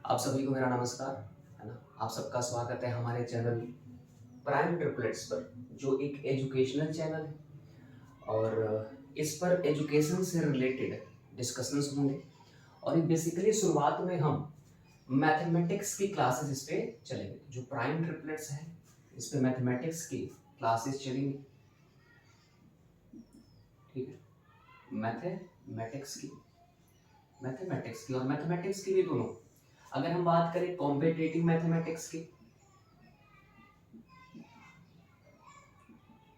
आप सभी को मेरा नमस्कार, है ना। आप सबका स्वागत है हमारे चैनल प्राइम ट्रिपलेट्स पर, जो एक एजुकेशनल चैनल है और इस पर एजुकेशन से रिलेटेड डिस्कशंस होंगे। और ये बेसिकली शुरुआत में हम मैथमेटिक्स की क्लासेस इस पे चलेंगे। जो प्राइम ट्रिपलेट्स है इस पे मैथमेटिक्स की क्लासेस चलेंगी, ठीक है। मैथमेटिक्स की और मैथमेटिक्स की भी दोनों। अगर हम बात करें कॉम्पिटिटिव मैथमेटिक्स की,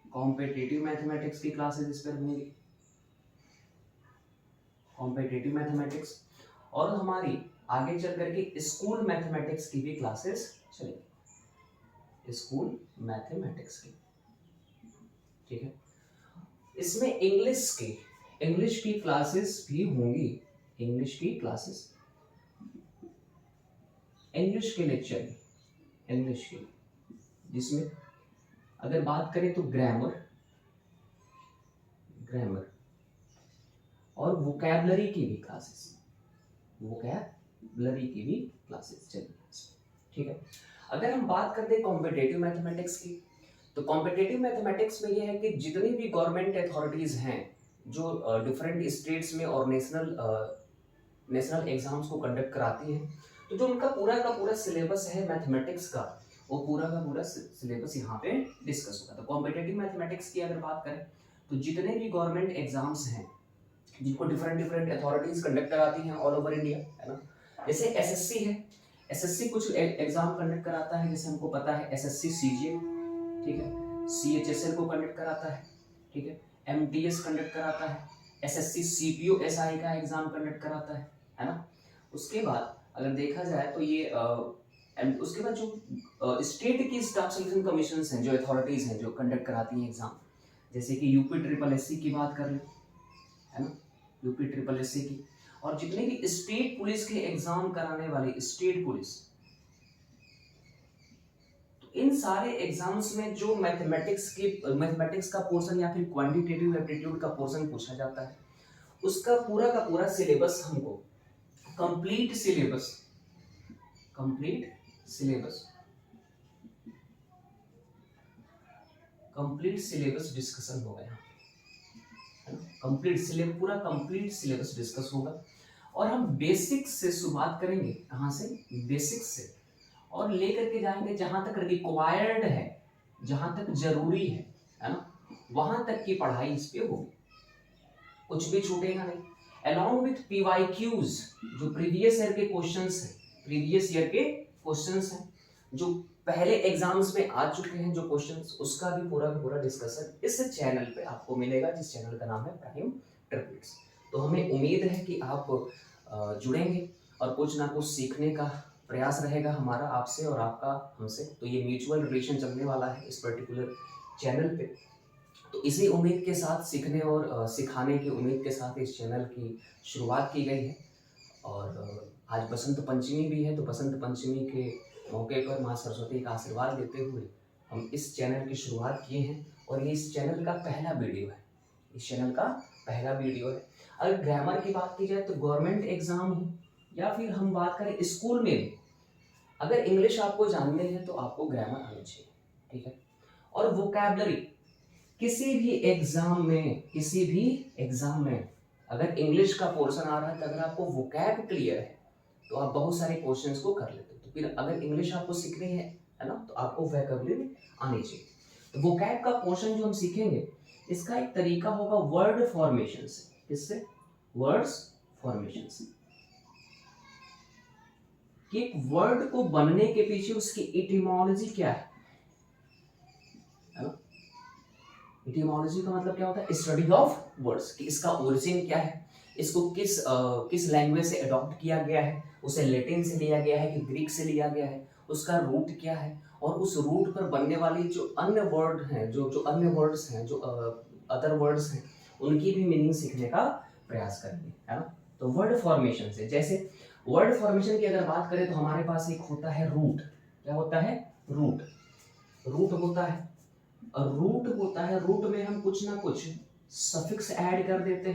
कॉम्पिटिटिव मैथमेटिक्स की क्लासेस इस पर होंगी, कॉम्पिटिटिव मैथमेटिक्स। और हमारी आगे चल करके स्कूल मैथमेटिक्स की भी क्लासेस चलेगी, स्कूल मैथमेटिक्स की, ठीक है। इसमें इंग्लिश की क्लासेस भी होंगी, इंग्लिश की क्लासेस, इंग्लिश के लेक्चर, इंग्लिश के, जिसमें अगर बात करें तो ग्रामर और वोकैबलरी की भी क्लासेस, चलेगी, ठीक है। अगर हम बात करते हैं कॉम्पिटिटिव मैथमेटिक्स की, तो कॉम्पिटिटिव मैथमेटिक्स में यह है कि जितनी भी गवर्नमेंट अथॉरिटीज हैं जो डिफरेंट स्टेट्स में और नेशनल एग्जाम्स को कंडक्ट कराती हैं, तो जो उनका पूरा का पूरा सिलेबस है मैथमेटिक्स का, वो पूरा का पूरा सिलेबस यहाँ पे डिस्कस होगा। तो कॉम्पिटिटिव मैथमेटिक्स की अगर बात करें तो जितने भी गवर्नमेंट एग्जाम्स हैं जिनको डिफरेंट अथॉरिटीज कंडक्ट कराती हैं ऑल ओवर इंडिया, है ना। जैसे एसएससी है, एसएससी कुछ एग्जाम कंडक्ट कराता है, जैसे हमको पता है एसएससी सीजीएल, ठीक है, सीएचएसएल को कंडक्ट कराता है, ठीक है, एमटीएस कंडक्ट कराता है, एसएससी सीपीओ एसआई का एग्जाम कंडक्ट कराता है ना। उसके बाद अगर देखा जाए तो ये उसके बाद जो स्टेट की स्टाफ सिलेक्शन कमीशन हैं, जो अथॉरिटीज हैं जो कंडक्ट कराती हैं एग्जाम, जैसे कि यूपी ट्रिपल एससी की बात कर लें, है ना, यूपी ट्रिपल एससी की। और जितने भी स्टेट पुलिस के एग्जाम कराने वाली स्टेट पुलिस, तो इन सारे एग्जाम्स में जो मैथमेटिक्स का पोर्शन या फिर क्वांटिटेटिव एप्टीट्यूड का पोर्शन पूछा जाता है, उसका पूरा का पूरा सिलेबस हमको कंप्लीट सिलेबस डिस्कशन होगा यहाँ, है ना। पूरा कंप्लीट सिलेबस डिस्कस होगा। और हम बेसिक्स से शुरुआत करेंगे, कहाँ से, बेसिक्स से, और लेकर के जाएंगे जहां तक रिक्वायर्ड है, जहां तक जरूरी है ना, वहां तक की पढ़ाई इस पे होगी, कुछ भी छूटेगा नहीं। अलॉन्ग विथ पीवाईक्यूज, जो प्रीवियस ईयर के क्वेश्चंस हैं जो पहले एग्जाम्स में आ चुके हैं जो क्वेश्चंस, उसका भी पूरा का पूरा डिस्कशन इस चैनल पे आपको मिलेगा, जिस चैनल का नाम है प्राइम ट्रिपलेट्स। तो हमें उम्मीद है कि आप जुड़ेंगे और कुछ ना कुछ सीखने का प्रयास रहेगा हमारा आपसे और आपका हमसे। तो ये म्यूचुअल रिलेशन चलने वाला है इस पर्टिकुलर चैनल पे। तो इसी उम्मीद के साथ, सीखने और सिखाने की उम्मीद के साथ इस चैनल की शुरुआत की गई है। और आज बसंत पंचमी भी है, तो बसंत पंचमी के मौके पर माँ सरस्वती का आशीर्वाद लेते हुए हम इस चैनल की शुरुआत किए हैं। और ये इस चैनल का पहला वीडियो है, अगर ग्रामर की बात की जाए तो गवर्नमेंट एग्जाम हो या फिर हम बात करें स्कूल में भी, अगर इंग्लिश आपको जाननी है तो आपको ग्रामर आनी चाहिए, ठीक है। और वोकैबलरी, किसी भी एग्जाम में अगर इंग्लिश का पोर्शन आ रहा है तो अगर आपको वोकैब क्लियर है तो आप बहुत सारे क्वेश्चंस को कर लेते हो। तो फिर अगर इंग्लिश आपको सीखनी है ना, तो आपको वोकैबलरी आनी चाहिए। तो वोकैब का पोर्शन जो हम सीखेंगे, इसका एक तरीका होगा वर्ड फॉर्मेशन से। किससे? वर्ड्स फॉर्मेशन से, कि एक वर्ड को बनने के पीछे उसकी इटिमोलॉजी क्या है ना। इटिमोलॉजी का मतलब क्या होता है? स्टडी ऑफ वर्ड्स, कि इसका ओरिजिन क्या है, इसको किस लैंग्वेज से अडॉप्ट किया गया है, उसे लैटिन से लिया गया है कि ग्रीक से लिया गया है, उसका रूट क्या है, और उस रूट पर बनने वाली जो अन्य वर्ड हैं, जो अन्य वर्ड्स हैं, जो अदर वर्ड्स हैं, उनकी भी मीनिंग सीखने का प्रयास करेंगे, है ना। तो वर्ड फॉर्मेशन से, जैसे वर्ड फॉर्मेशन की अगर बात करें तो हमारे पास एक होता है रूट। क्या होता है? रूट होता है। और रूट में हम कुछ ना कुछ सफिक्स ऐड कर देते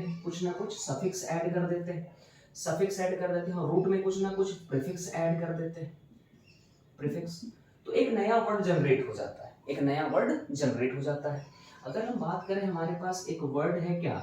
हैं, सफिक्स ऐड कर देते हैं और रूट में कुछ ना कुछ प्रीफिक्स ऐड कर देते हैं, प्रीफिक्स, तो एक नया वर्ड जनरेट हो जाता है, एक नया वर्ड जनरेट हो जाता है। अगर हम बात करें हमारे पास एक वर्ड है क्या,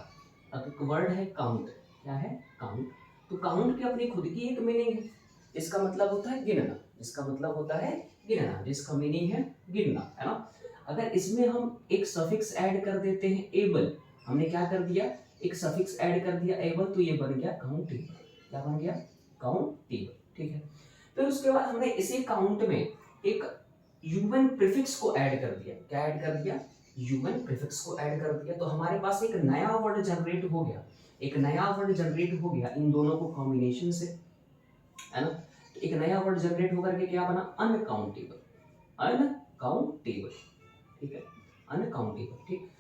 अब एक वर्ड है काउंट, क्या है काउंट, तो काउंट की अपनी खुद की एक मीनिंग है, इसका मतलब होता है गिनना, जिसका मतलब होता है गिनना, जिसका मीनिंग है गिनना, है ना। अगर इसमें हम एक सफिक्स ऐड कर देते हैं एबल, हमने क्या कर दिया, एक सफिक्स ऐड कर दिया एबल, तो ये बन गया काउंटेबल, क्या बन गया काउंटेबल, ठीक है। फिर उसके बाद हमने इसी काउंट में एक ह्यूमन प्रीफिक्स को ऐड कर दिया, क्या ऐड कर दिया, ह्यूमन प्रीफिक्स को ऐड कर दिया, तो हमारे पास एक नया वर्ड जनरेट हो गया, एक नया वर्ड जनरेट हो गया इन दोनों को कॉम्बिनेशन से, है ना। तो एक नया वर्ड जनरेट होकर के क्या बना, अनकाउंटेबल, अनकाउंटेबल, ठीक है, अनकाउंटेबल, ठीक।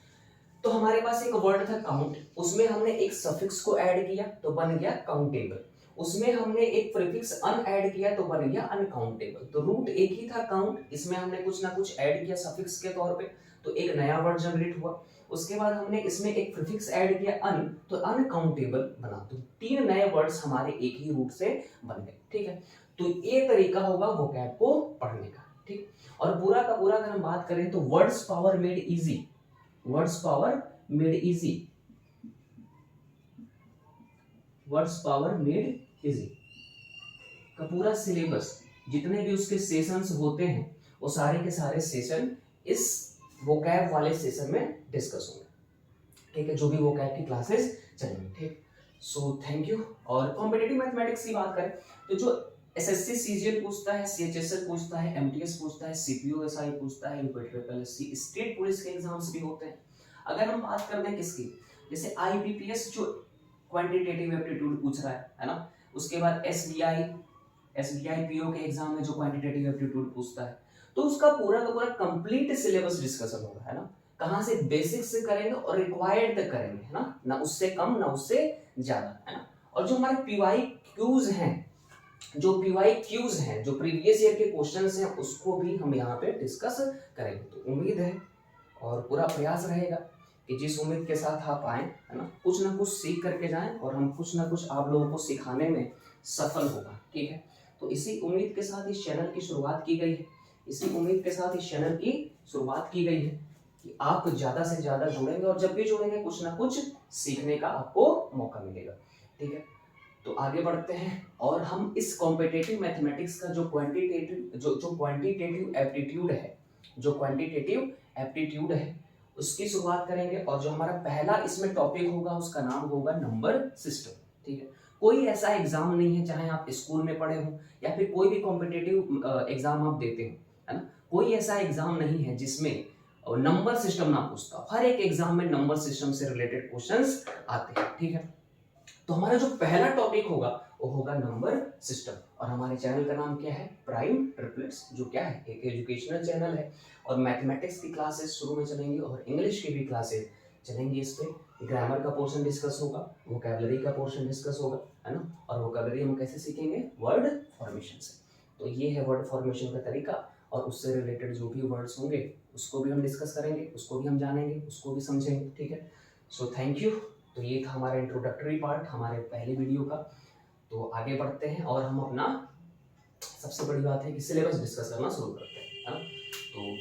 तो हमारे पास एक वर्ड था काउंट, उसमें हमने एक सफिक्स को ऐड किया तो बन गया काउंटेबल, उसमें हमने एक प्रीफिक्स अन ऐड किया तो बन गया अनकाउंटेबल। तो रूट एक ही था काउंट, इसमें हमने कुछ ना कुछ ऐड किया सफिक्स के तौर पे, तो एक नया वर्ड जनरेट हुआ। उसके बाद हमने इसमें एक प्रीफिक्स ऐड किया अन, तो अनकाउंटेबल बना, तो तीन नए वर्ड्स हमारे एक ही रूट से बन गए, ठीक है। तो ये तरीका होगा वोकैब को पढ़ने का, ठीक। और पूरा का पूरा अगर हम बात करें तो words power made easy, words power made easy, words power made easy का पूरा सिलेबस, जितने भी उसके सेशंस होते हैं वो सारे के सारे सेशन इस वोकैब वाले सेशन में डिस्कस होंगे, ठीक है, जो भी वोकैब की क्लासेस चलेंगी, ठीक। So thank you. और कॉम्पिटिटिव मैथमेटिक्स की बात करें तो जो एसएससी सीजीएल पूछता है, सीएचएसएल पूछता है, एमटीएस पूछता है, सीपीओएसआई पूछता है, यूपीट्रिपलएससी, स्टेट पुलिस के एग्जाम्स भी होते हैं। अगर हम बात करते हैं किसकी, जैसे आईबीपीएस जो क्वांटिटेटिव एप्टीट्यूड पूछ रहा है ना, उसके बाद एसबीआई पीओ के एग्जाम में जो क्वांटिटेटिव एप्टीट्यूड पूछता है, तो उसका पूरा का पूरा कंप्लीट सिलेबस डिस्कशन होगा, है ना। कहां से बेसिक से करेंगे और रिक्वायर्ड तक करेंगे, है ना, ना उससे कम ना उससे ज्यादा, है ना। और जो हमारे पीवाई क्यूज हैं, जो पीवाई क्यूज हैं, जो प्रीवियस ईयर के क्वेश्चंस हैं, उसको भी हम यहाँ पे डिस्कस करेंगे। तो उम्मीद है और पूरा प्रयास रहेगा कि जिस उम्मीद के साथ आप आए, है ना, कुछ ना कुछ सीख करके जाएं और हम कुछ ना कुछ आप लोगों को सिखाने में सफल होगा, ठीक है। तो इसी उम्मीद के साथ इस चैनल की शुरुआत की गई है, इसी उम्मीद के साथ इस चैनल की शुरुआत की गई है कि आप ज्यादा से ज्यादा जुड़ेंगे और जब भी जुड़ेंगे कुछ ना कुछ सीखने का आपको मौका मिलेगा, ठीक है। तो आगे बढ़ते हैं और हम इस कॉम्पिटिटिव मैथमेटिक्स का जो क्वांटिटेटिव एप्टीट्यूड है, जो क्वांटिटेटिव एप्टीट्यूड है उसकी शुरुआत करेंगे। और जो हमारा पहला इसमें टॉपिक होगा उसका नाम होगा नंबर सिस्टम, ठीक है। कोई ऐसा एग्जाम नहीं है, चाहे आप स्कूल में पढ़े हो या फिर कोई भी कॉम्पिटिटिव एग्जाम आप देते हो, है ना, कोई ऐसा एग्जाम नहीं है जिसमें नंबर सिस्टम ना पूछता, हर एक एग्जाम में नंबर सिस्टम से रिलेटेड क्वेश्चंस आते हैं, ठीक है। तो हमारा जो पहला टॉपिक होगा वो होगा नंबर सिस्टम, और हमारे चैनल का नाम क्या है, प्राइम ट्रिपलेट्स, जो क्या है, एक एजुकेशनल चैनल है। और मैथमेटिक्स की क्लासेस शुरू में चलेंगी और इंग्लिश की भी क्लासेस चलेंगी। इस पे ग्रामर का पोर्शन डिस्कस होगा, वोकैबुलरी का पोर्शन डिस्कस होगा, है ना। और वोकैबुलरी हम कैसे सीखेंगे, वर्ड फॉर्मेशन से। तो ये है वर्ड फॉर्मेशन का तरीका, और उससे रिलेटेड जो भी वर्ड्स होंगे उसको भी हम डिस्कस करेंगे, उसको भी हम जानेंगे, उसको भी समझेंगे, ठीक है। So thank you. तो ये था हमारा इंट्रोडक्टरी पार्ट हमारे पहले वीडियो का। तो आगे बढ़ते हैं और हम अपना, सबसे बड़ी बात है कि सिलेबस डिस्कस करना शुरू करते हैं, है ना। तो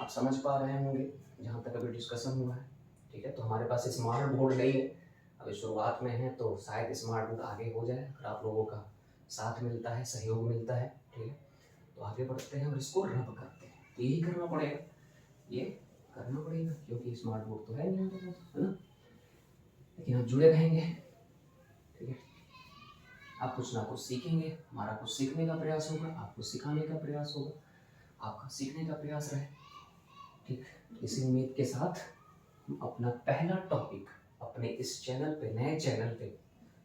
आप समझ पा रहे होंगे जहाँ तक अभी डिस्कशन हुआ है, ठीक है। तो हमारे पास स्मार्ट बोर्ड नहीं है, अभी शुरुआत में है, तो शायद स्मार्ट बोर्ड आगे हो जाए अगर आप लोगों का साथ मिलता है, सहयोग मिलता है, ठीक है। तो आगे बढ़ते हैं और इसको रब करते हैं, तो यही करना पड़ेगा, ये करना पड़ेगा, क्योंकि स्मार्ट बोर्ड तो है नहीं हमारे पास, है ना। लेकिन आप जुड़े रहेंगे, ठीक है। आप कुछ ना कुछ सीखेंगे, हमारा कुछ सीखने का प्रयास होगा, आपको सिखाने का प्रयास होगा, आपका सीखने का प्रयास रहे, ठीक। इसी उम्मीद के साथ हम अपना पहला टॉपिक अपने इस चैनल पे, नए चैनल पे,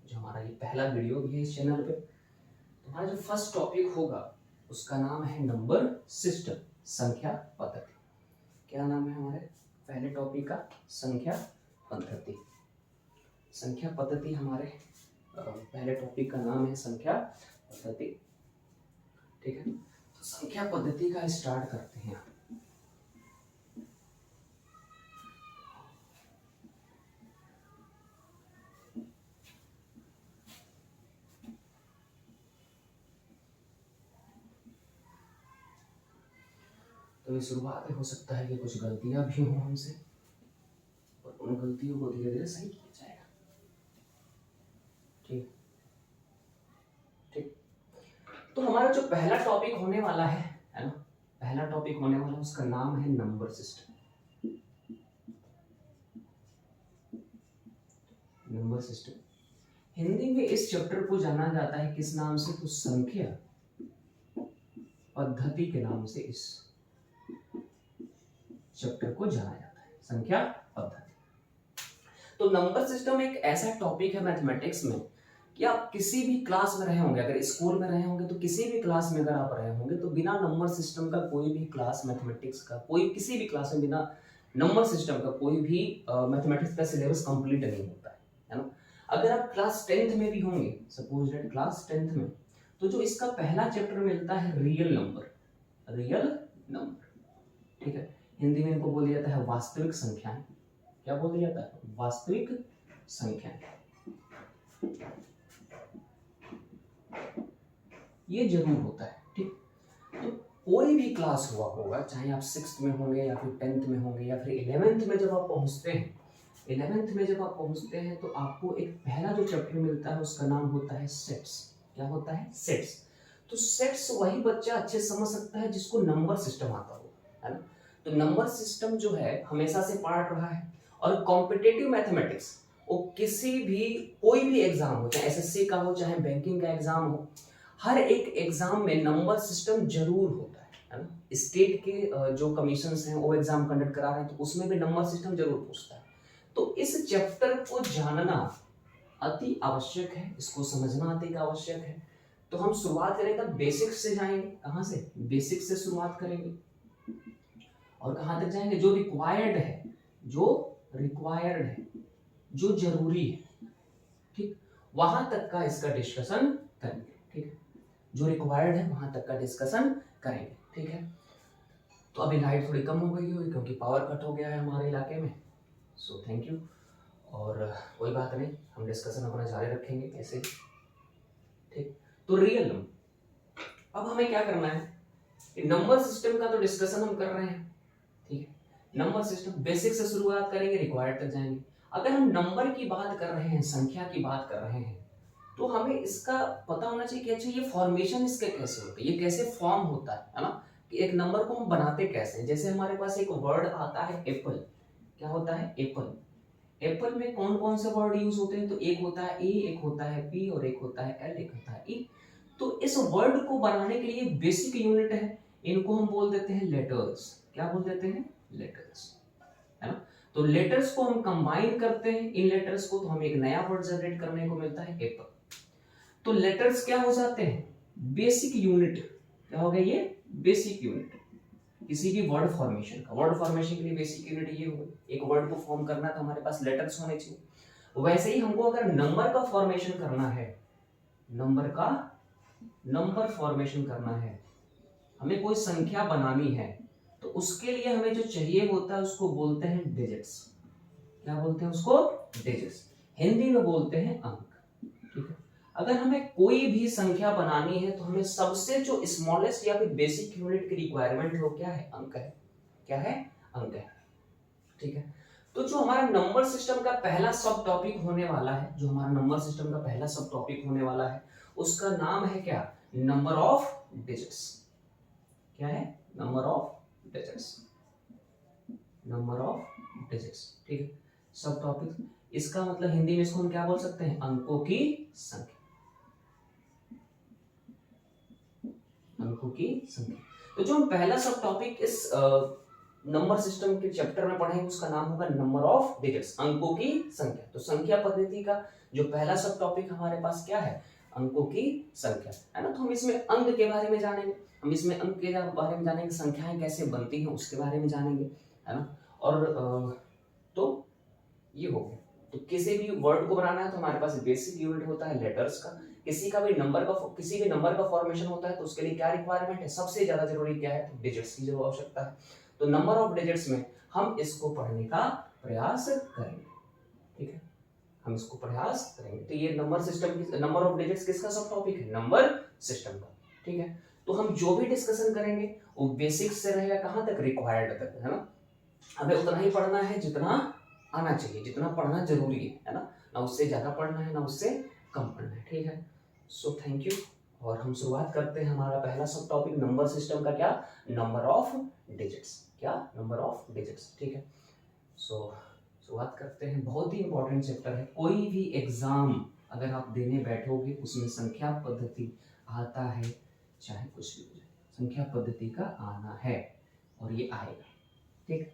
जो हमारा ये पहला वीडियो भी है इस चैनल पे, तो हमारा जो फर्स्ट टॉपिक होगा उसका नाम है नंबर सिस्टम, संख्या पद्धति। क्या नाम है हमारे पहले टॉपिक का, संख्या पद्धति। संख्या पद्धति हमारे पहले टॉपिक का नाम है संख्या पद्धति, ठीक है। तो संख्या पद्धति का स्टार्ट करते हैं। तो ये शुरुआत में हो सकता है कि कुछ गलतियां भी हों हमसे, और उन गलतियों को धीरे धीरे सही किया जाएगा। ठीक ठीक। तो हमारा जो पहला टॉपिक होने वाला है ना, पहला टॉपिक होने वाला है उसका नाम है number system. Number system Hindi में इस चैप्टर को जाना जाता है किस नाम से? तो संख्या पद्धति के नाम से इस चैप्टर को जाना जाता है, संख्या पद्धति। तो नंबर सिस्टम एक ऐसा टॉपिक है मैथमेटिक्स में कि आप किसी भी क्लास में रहे होंगे, अगर स्कूल में रहे होंगे तो किसी भी क्लास में अगर आप रहे होंगे तो बिना नंबर सिस्टम का कोई भी क्लास मैथमेटिक्स का, कोई किसी भी क्लास में बिना नंबर सिस्टम का कोई भी मैथमेटिक्स का सिलेबस कंप्लीट नहीं होता है ना। अगर आप क्लास 10th में भी होंगे, सपोज दैट क्लास 10th में, तो जो इसका पहला चैप्टर मिलता है रियल नंबर, रियल नंबर, ठीक है, हिंदी में इनको बोल दिया जाता है वास्तविक संख्याएं। क्या बोल दिया जाता है? वास्तविक संख्याएं। ये जरूर होता है, ठीक। तो कोई भी क्लास हुआ होगा, चाहे आप 6th में होंगे या फिर 10th में होंगे या फिर 11th में जब आप पहुंचते हैं, 11th में जब आप पहुंचते हैं तो आपको एक पहला जो चैप्टर मिलता है उसका नाम होता है सेट्स। क्या होता है? सेट्स। तो सेट्स वही बच्चा अच्छे समझ सकता है जिसको नंबर सिस्टम आता हो, है ना। तो नंबर सिस्टम जो है हमेशा से पढ़ रहा है, और कॉम्पिटिटिव मैथमेटिक्स वो किसी भी कोई भी एग्जाम हो, चाहे एसएससी का हो चाहे बैंकिंग का एग्जाम हो, हर एक एग्जाम में नंबर सिस्टम जरूर होता है ना। स्टेट के जो कमीशंस हैं वो एग्जाम कंडक्ट करा रहे हैं तो उसमें भी नंबर सिस्टम जरूर पूछता है। तो इस चैप्टर को जानना अति आवश्यक है, इसको समझना अति आवश्यक है। तो हम शुरुआत करेंगे बेसिक्स से जाएंगे। कहाँ से? बेसिक्स से शुरुआत करेंगे और कहाँ तक जाएंगे? जो रिक्वायर्ड है, जो रिक्वायर्ड है, जो जरूरी है, ठीक, वहां तक का इसका डिस्कशन करेंगे, ठीक है। जो रिक्वायर्ड है वहां तक का डिस्कशन करेंगे, ठीक है। तो अभी लाइट थोड़ी कम हो गई है क्योंकि पावर कट हो गया है हमारे इलाके में, सो थैंक यू। और कोई बात नहीं, हम डिस्कशन अपना जारी रखेंगे ऐसे ही, ठीक। तो रियल नंबर, अब हमें क्या करना है? नंबर सिस्टम का तो डिस्कशन हम कर रहे हैं, ठीक है। नंबर सिस्टम बेसिक से शुरुआत करेंगे, रिक्वायर्ड तक जाएंगे। अगर हम नंबर की बात कर रहे हैं, संख्या की बात कर रहे हैं, तो हमें इसका पता होना चाहिए कि अच्छा ये फॉर्मेशन इसके कैसे होता है, ये कैसे फॉर्म होता है ना, कि एक नंबर को हम बनाते कैसे हैं। जैसे हमारे पास एक वर्ड आता है एप्पल। क्या होता है? एप्पल। एप्पल में कौन कौन से वर्ड यूज होते हैं? तो एक होता है ए, एक होता है पी, और एक होता है एल, एक होता है ई। तो इस वर्ड को बनाने के लिए बेसिक यूनिट है, इनको हम बोल देते हैं लेटर्स। क्या बोल देते हैं? लेटर्स, है ना। तो लेटर्स को हम कंबाइन करते हैं, इन लेटर्स को, तो हमें एक नया वर्ड जनरेट करने को मिलता है एप्पल। तो लेटर्स क्या हो जाते हैं? Basic unit. क्या हो गया ये? बेसिक यूनिट किसी भी वर्ड फॉर्मेशन का। वर्ड फॉर्मेशन के लिए बेसिक यूनिट ये हो, एक वर्ड को फॉर्म करना तो हमारे पास लेटर्स होने चाहिए। वैसे ही हमको अगर नंबर का फॉर्मेशन करना है, नंबर फॉर्मेशन करना है, हमें कोई संख्या बनानी है, तो उसके लिए हमें जो चाहिए होता है उसको बोलते हैं डिजिट्स। क्या बोलते हैं उसको? डिजिट्स। हिंदी में बोलते हैं अंक, ठीक है। अगर हमें कोई भी संख्या बनानी है तो हमें सबसे जो स्मॉलेस्ट या फिर बेसिक यूनिट की रिक्वायरमेंट है वो क्या है? अंक है। क्या है? अंक है, ठीक है। तो जो हमारा नंबर सिस्टम का पहला सब टॉपिक होने वाला है, जो हमारा नंबर सिस्टम का पहला सब टॉपिक होने वाला है, उसका नाम है क्या? Number of digits. क्या है? Number of digits. Number of digits, ठीक है। सब टॉपिक, इसका मतलब हिंदी में इसको हम क्या बोल सकते हैं? अंकों की संख्या। अंकों की संख्या। तो जो हम पहला सब टॉपिक इस नंबर सिस्टम के चैप्टर में पढ़ेंगे उसका नाम होगा नंबर ऑफ डिजिट्स, अंकों की संख्या। तो संख्या पद्धति का जो पहला सब टॉपिक हमारे पास क्या है? अंकों की संख्या, है ना। तो हम इसमें अंक के बारे में जानेंगे, हम इसमें अंक के बारे में जानेंगे, संख्याएं कैसे बनती हैं उसके बारे में जानेंगे, है ना। और तो ये हो गया। तो किसी भी वर्ड को बनाना है तो हमारे पास बेसिक यूनिट होता है लेटर्स का। किसी भी नंबर का फॉर्मेशन होता है तो उसके लिए क्या रिक्वायरमेंट है? सबसे ज्यादा जरूरी क्या है? तो डिजिट्स की जरूर आवश्यकता है। तो नंबर ऑफ डिजिट्स में हम इसको पढ़ने का प्रयास करेंगे, ठीक है। हम इसको प्रयास करेंगे। तो ये नंबर सिस्टम की, नंबर ऑफ डिजिट्स किसका सब टॉपिक है? नंबर सिस्टम का, ठीक है। तो हम जो भी डिस्कशन करेंगे वो बेसिक से रहेगा कहाँ तक, रिक्वायर्ड तक, है ना। हमें उतना ही पढ़ना है जितना आना चाहिए, जितना पढ़ना जरूरी है ना, ना उससे ज्यादा पढ़ना है ना उससे कम पढ़ना है, ठीक है। So thank you. और हम शुरुआत करते हैं हमारा पहला सब टॉपिक नंबर सिस्टम का, क्या, नंबर ऑफ डिजिट्स, क्या, नंबर ऑफ डिजिट्स, ठीक है। सो शुरुआत करते हैं। बहुत ही इंपॉर्टेंट चैप्टर है, कोई भी एग्जाम अगर आप देने बैठोगे उसमें संख्या पद्धति आता है, चाहे कुछ भी हो जाए, संख्या पद्धति का आना है और ये आएगा, ठीक।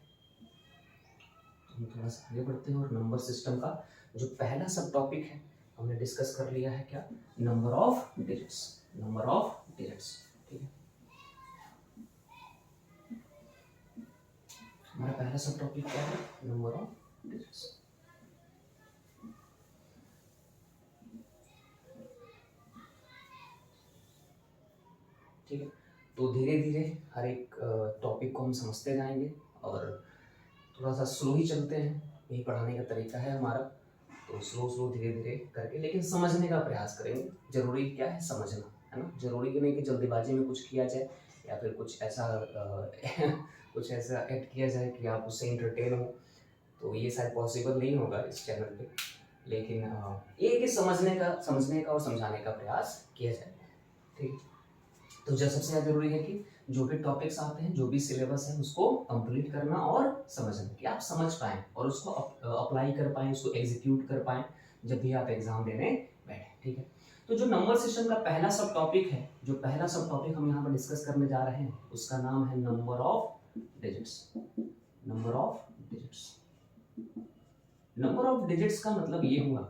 हम थोड़ा सा आगे बढ़ते हैं और नंबर सिस्टम का जो पहला सब टॉपिक है हमने डिस्कस कर लिया है, क्या, number of digits, number of digits, ठीक है। हमारा पहला सब टॉपिक क्या है, नंबर ऑफ डिजिट्स। ठीक है, तो धीरे धीरे हर एक टॉपिक को हम समझते जाएंगे और थोड़ा सा स्लो ही चलते हैं, यही पढ़ाने का तरीका है हमारा। तो स्लो स्लो धीरे धीरे करके लेकिन समझने का प्रयास करेंगे। जरूरी क्या है, समझना, है ना। जरूरी नहीं कि जल्दीबाजी में कुछ किया जाए या फिर कुछ ऐसा कुछ ऐसा एक्ट किया जाए कि आप उससे इंटरटेन हो, तो ये शायद पॉसिबल नहीं होगा इस चैनल पे। लेकिन ये कि समझने का और समझाने का प्रयास किया जाए, ठीक। तो जो सबसे ज़्यादा जरूरी है कि जो भी टॉपिक्स आते हैं, जो भी सिलेबस है, उसको कंप्लीट करना और समझना, कि आप समझ पाएँ और उसको अप्लाई कर पाएँ, उसको एग्जीक्यूट कर पाएँ जब भी आप एग्जाम देने बैठे, ठीक है। तो जो नंबर सिस्टम का पहला सब टॉपिक है, जो पहला सब टॉपिक हम यहाँ पर डिस्कस करने जा रहे हैं, उसका नाम है number of digits, number of digits. Number of digits का मतलब ये हुआ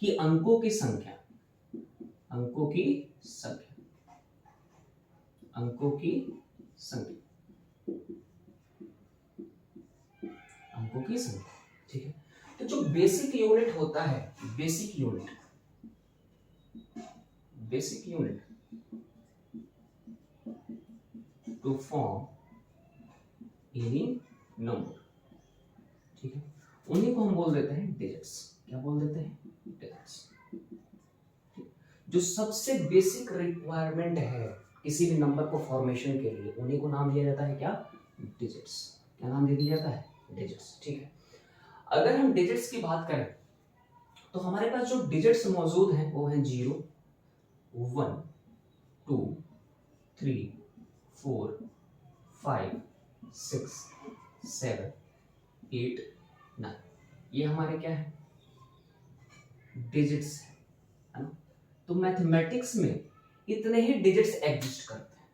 कि अंकों की संख्या, अंकों की संख्या, अंकों की संख्या, अंकों की संख्या, ठीक है। तो जो बेसिक यूनिट होता है, basic unit, basic unit to form any number, ठीक है, उन्हीं को हम बोल देते हैं डिजिट्स। क्या बोल देते हैं, डिजिट्स। जो सबसे बेसिक रिक्वायरमेंट है किसी भी नंबर को फॉर्मेशन के लिए, उन्हीं को नाम दिया जाता है क्या, डिजिट्स। क्या नाम दे दिया जाता है, डिजिट्स, ठीक है। अगर हम डिजिट्स की बात करें तो हमारे पास जो डिजिट्स मौजूद हैं वो हैं 0, 1, 2, 3, 4, 5, 6, 7, 8, 9। ये हमारे क्या है, डिजिट्स है ना। तो मैथमेटिक्स में इतने ही डिजिट्स एग्जिस्ट करते हैं,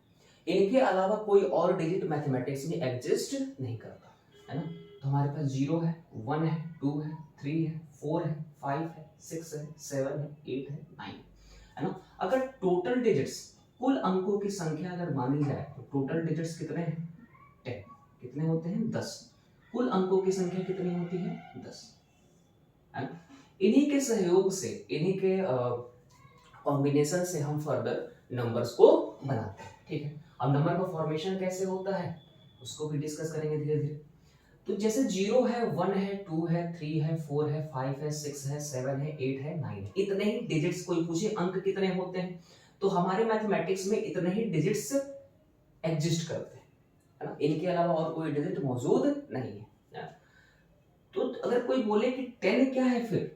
इनके अलावा कोई और डिजिट मैथमेटिक्स में एग्जिस्ट नहीं करता, है ना। तो हमारे पास 0 है, 1 है, 2 है, 3 है, 4 है, 5 है, 6 है, 7 है, 8 है, 9 है ना। अगर टोटल डिजिट्स, कुल अंकों की संख्या अगर मानी जाए तो टोटल डिजिट्स कितने हैं, 10। कितने होते हैं, 10। कुल अंकों की संख्या कितनी होती है, 10, है ना। इन्हीं के सहयोग से, इन्हीं के कॉम्बिनेशन से हम फर्दर नंबर्स को बनाते हैं, ठीक है। अब नंबर का फॉर्मेशन कैसे होता है उसको भी डिस्कस करेंगे धीरे धीरे। तो जैसे 0 है, 1 है, 2 है, 3 है, 4 है, 5 है, 6 है, 7 है, 8 है, 9 है, इतने ही डिजिट्स। कोई पूछे अंक कितने होते हैं, तो हमारे मैथमेटिक्स में इतने ही डिजिट्स एग्जिस्ट करते हैं, है ना। इनके अलावा और कोई डिजिट मौजूद नहीं है। तो अगर कोई बोले कि 10 क्या है, फिर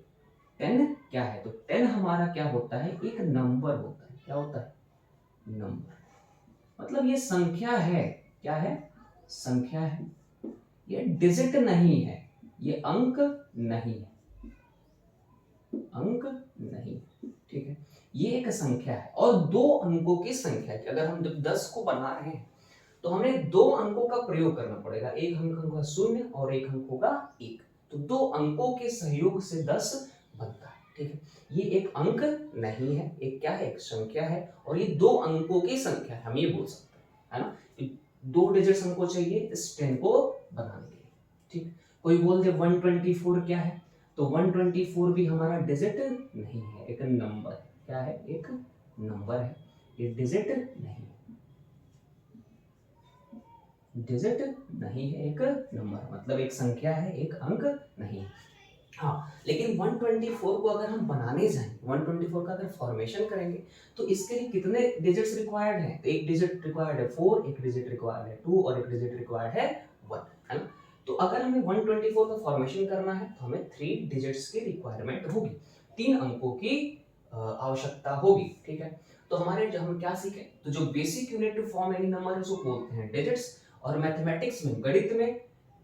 10 क्या है, तो 10 हमारा क्या होता है, एक नंबर होता है। क्या होता है, नंबर। मतलब ये संख्या है, क्या है, संख्या है, ये डिजिट नहीं है, ये अंक नहीं है, अंक नहीं, ठीक है। ये एक संख्या है और 2 अंकों की संख्या है। अगर हम जब 10 को बना रहे हैं तो हमें 2 अंकों का प्रयोग करना पड़ेगा, एक अंक होगा 0 और एक अंक होगा 1। तो 2 अंकों के सहयोग से 10 बनता है, ठीक है। ये एक अंक नहीं है, एक क्या है, एक संख्या है, और ये 2 अंकों की संख्या है, हम ये बोल सकते हैं, है ना। 2 डिजिट्स हमको चाहिए इस 10 को बनाने के लिए, ठीक। कोई बोल दे 124 क्या है, तो 124 भी हमारा डिजिट नहीं है, एक नंबर है। क्या है, एक नंबर है, ये डिजिट नहीं है, डिजिट नहीं है, एक नंबर, मतलब एक संख्या है, एक अंक नहीं है। हाँ, लेकिन 124 को अगर हम बनाने जाएं, 124 का अगर फॉर्मेशन करेंगे तो इसके लिए कितने डिजिट्स रिक्वायर्ड हैं? तो एक डिजिट रिक्वायर्ड है 4, एक डिजिट रिक्वायर्ड है 2 और एक डिजिट रिक्वायर्ड है 1, है ना? तो अगर हमें 124 का फॉर्मेशन करना है तो हमें 3 डिजिट्स की रिक्वायरमेंट होगी, 3 अंकों की आवश्यकता होगी, ठीक है? तो हमारे जो हम क्या सीखे, तो जो basic unit to form any number है उसको बोलते हैं डिजिट्स। और मैथमेटिक्स में, गणित में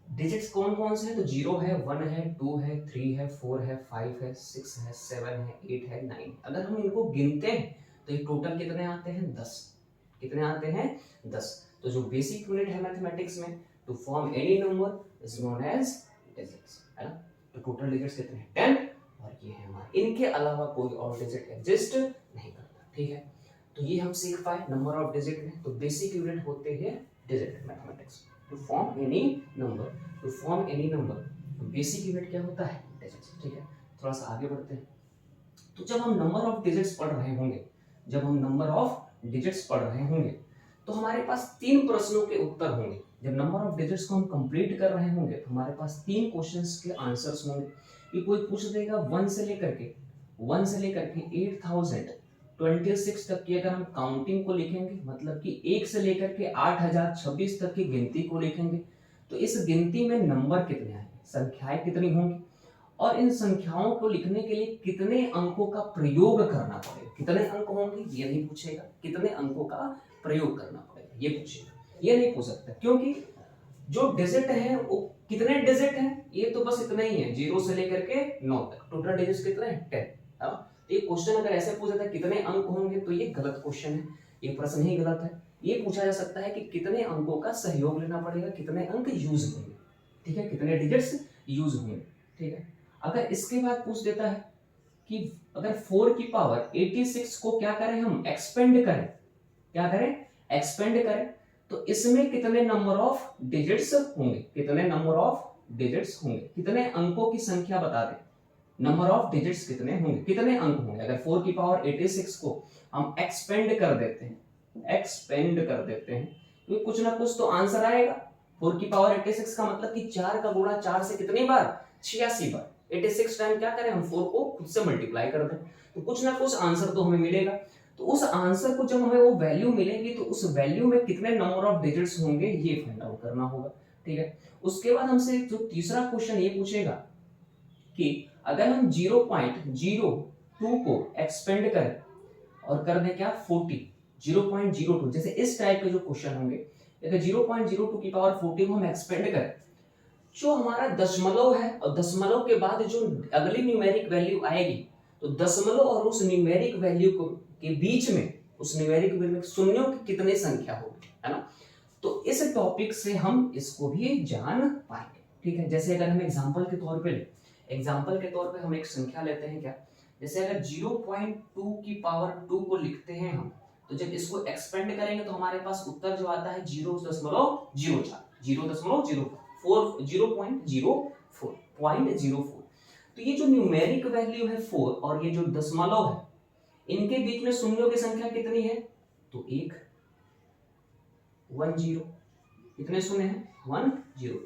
डिजिट्स कौन कौन से हैं? तो 0 है, 1 है, 2 है, 3 है, 4 है, 5 है, 6 है, 7 है, 8 है, 9। अगर हम इनको गिनते हैं तो ये टोटल कितने आते हैं? 10। कितने आते हैं? 10। तो जो बेसिक यूनिट है मैथमेटिक्स में to form any number is known as digits, है ना? तो टोटल डिजिट्स कितने हैं? 10, और ये है हमारे, इनके अलावा कोई और डिजिट एग्जिस्ट नहीं करता, ठीक है? तो ये हम सीख पाए नंबर ऑफ डिजिट में। तो बेसिक यूनिट होते हैं digit mathematics to form any number. To form any number basic unit क्या होता है? डिजिट्स, ठीक है? थोड़ा सा आगे बढ़ते हैं। तो जब हम नंबर ऑफ डिजिट्स पढ़ रहे होंगे, जब हम नंबर ऑफ डिजिट्स पढ़ रहे होंगे तो हमारे पास 3 प्रश्नों के उत्तर होंगे। जब नंबर ऑफ डिजिट्स को हम कंप्लीट कर रहे होंगे तो हमारे पास 3 क्वेश्चंस के आंसर्स होंगे। कि कोई पूछ देगा 1 से लेकर के 8026 तक की अगर हम काउंटिंग को लिखेंगे, मतलब कि 1 से लेकर के 8026 तक की गिनती को लिखेंगे, तो इस गिनती में नंबर कितने आएंगे, संख्याएं कितनी होंगी, और इन संख्याओं को लिखने के लिए कितने अंकों का प्रयोग करना पड़ेगा। कितने अंक होंगे ये नहीं पूछेगा, कितने अंकों का प्रयोग करना पड़ेगा ये पूछेगा। ये नहीं पूछ सकता, क्योंकि जो डिजिट है वो कितने डिजिट हैं, ये तो बस इतना ही है, 0 से लेकर के 9 तक। टोटल डिजिट्स कितने हैं? 10। ये क्वेश्चन अगर ऐसे पूछा था कितने अंक होंगे तो ये गलत क्वेश्चन है, ये प्रश्न ही गलत है। ये पूछा जा सकता है कि कितने अंकों का सहयोग लेना पड़ेगा, कितने अंक यूज होंगे, ठीक है? कितने डिजिट्स यूज होंगे, ठीक है? अगर इसके बाद पूछ देता है कि अगर 4 की पावर 86 को क्या करें, हम एक्सपेंड करें, क्या करें? एक्सपेंड करें, तो इसमें कितने नंबर ऑफ डिजिट्स होंगे, कितने नंबर ऑफ डिजिट्स होंगे, कितने अंकों की संख्या बता दें, नंबर ऑफ डिजिट्स कितने होंगे, कितने अंक होंगे। अगर 4 की पावर 86 को हम एक्सपेंड कर देते हैं, एक्सपेंड कर देते हैं, तो कुछ ना कुछ तो आंसर आएगा। 4 की पावर 86 का मतलब कि 4 का गुणा 4 से कितनी बार? 86 बार। 86 टाइम क्या करें हम? 4 को खुद से मल्टीप्लाई कर दें, तो कुछ ना कुछ आंसर तो हमें मिलेगा। तो उस आंसर को जब हमें वो वैल्यू मिलेगी तो उस वैल्यू में कितने नंबर ऑफ डिजिट्स होंगे ये फाइंड आउट करना होगा, ठीक है? उसके बाद हमसे जो तीसरा क्वेश्चन ये पूछेगा कि अगर हम 0.02 को एक्सपेंड करें और कर दें क्या? 40, 0.02, जैसे इस टाइप के जो क्वेश्चन होंगे, अगर 0.02 की पावर 40 को हम एक्सपेंड करें, जो हमारा दशमलव है और दशमलव के बाद जो अगली न्यूमेरिक वैल्यू आएगी, तो दशमलव और उस न्यूमेरिक वैल्यू को के बीच में, उस न्यूमेरिक वैल्यू में शून्यों की कितनी संख्या होगी, है ना? तो इस टॉपिक से हम इसको भी जान पाएंगे, ठीक है? जैसे अगर हम एग्जांपल के तौर पे एग्जांपल के तौर पे हम एक संख्या लेते हैं, क्या? जैसे अगर 0.2 की पावर 2 को लिखते हैं हम, तो जब इसको एक्सपेंड करेंगे तो हमारे पास उत्तर जो आता है 0.04। तो ये जो न्यूमेरिक वैल्यू है 4 और ये जो दशमलव है, इनके बीच में शून्यों की संख्या कितनी है? तो 1 10। कितने शून्य हैं? 10,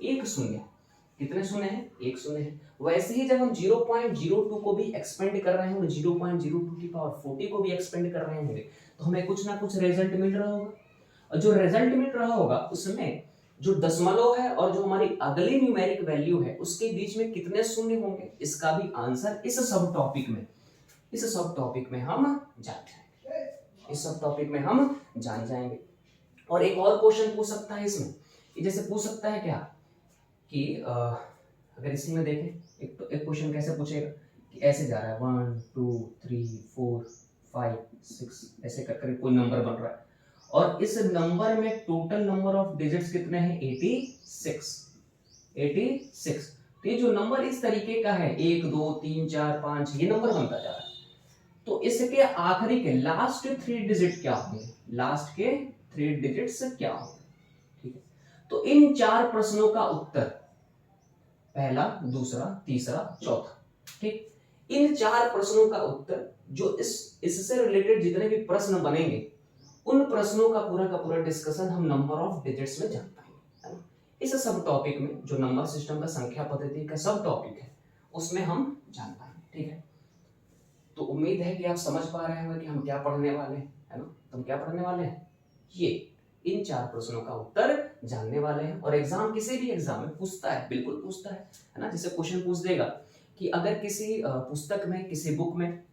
एक शून्य। कितने शून्य हैं? एक शून्य है। वैसे ही जब हम 0.02 को भी एक्सपेंड कर रहे होंगे, 0.02 की पावर 40 को भी एक्सपेंड कर रहे होंगे, तो हमें कुछ ना कुछ रिजल्ट मिल रहा होगा, और जो रिजल्ट मिल रहा होगा उसमें जो दशमलव है और जो हमारी अगली न्यूमेरिक वैल्यू है उसके बीच में कितने शून्य होंगे, इसका भी आंसर इस सब टॉपिक में हम जान जाएंगे, इस सब टॉपिक में हम जान जाएंगे। और एक और क्वेश्चन पूछ सकता है इसमें, जैसे पूछ सकता है क्या कि अगर इसी में देखें, एक क्वेश्चन कैसे पूछेगा कि ऐसे जा रहा है 1 2 3 4 5 6 ऐसे करके कोई नंबर बन रहा है, और इस नंबर में टोटल नंबर ऑफ डिजिट्स कितने हैं? 86। तो ये जो नंबर इस तरीके का है 1 2 3 4 5 ये नंबर बनता जा रहा है, तो इसके आखिरी के लास्ट 3 डिजिट क्या होंगे? लास्ट के 3 डिजिट्स क्या होंगे, ठीक है? तो इन 4 प्रश्नों का उत्तर, पहला, दूसरा, तीसरा, चौथा, ठीक, इन 4 प्रश्नों का उत्तर जो इससे रिलेटेड जितने भी प्रश्न बनेंगे उन प्रश्नों का पूरा डिस्कशन हम नंबर ऑफ डिजिट्स में जान पाएंगे, है ना? इस सब टॉपिक में जो नंबर सिस्टम का संख्या पद्धति का सब टॉपिक है उसमें हम जान पाएंगे। ठीक है, तो उम्मीद है कि आप समझ पा रहे होंगे कि हम क्या पढ़ने वाले हैं, है ना। तो हम क्या पढ़ने वाले हैं, ये इन 4 प्रश्नों का उत्तर जानने वाले हैं। और एग्जाम किसी भी एग्जाम में पूछता है, बिल्कुल पूछता है ना। जैसे क्वेश्चन पूछ देगा कि अगर किसी पुस्तक में, किसी बुक में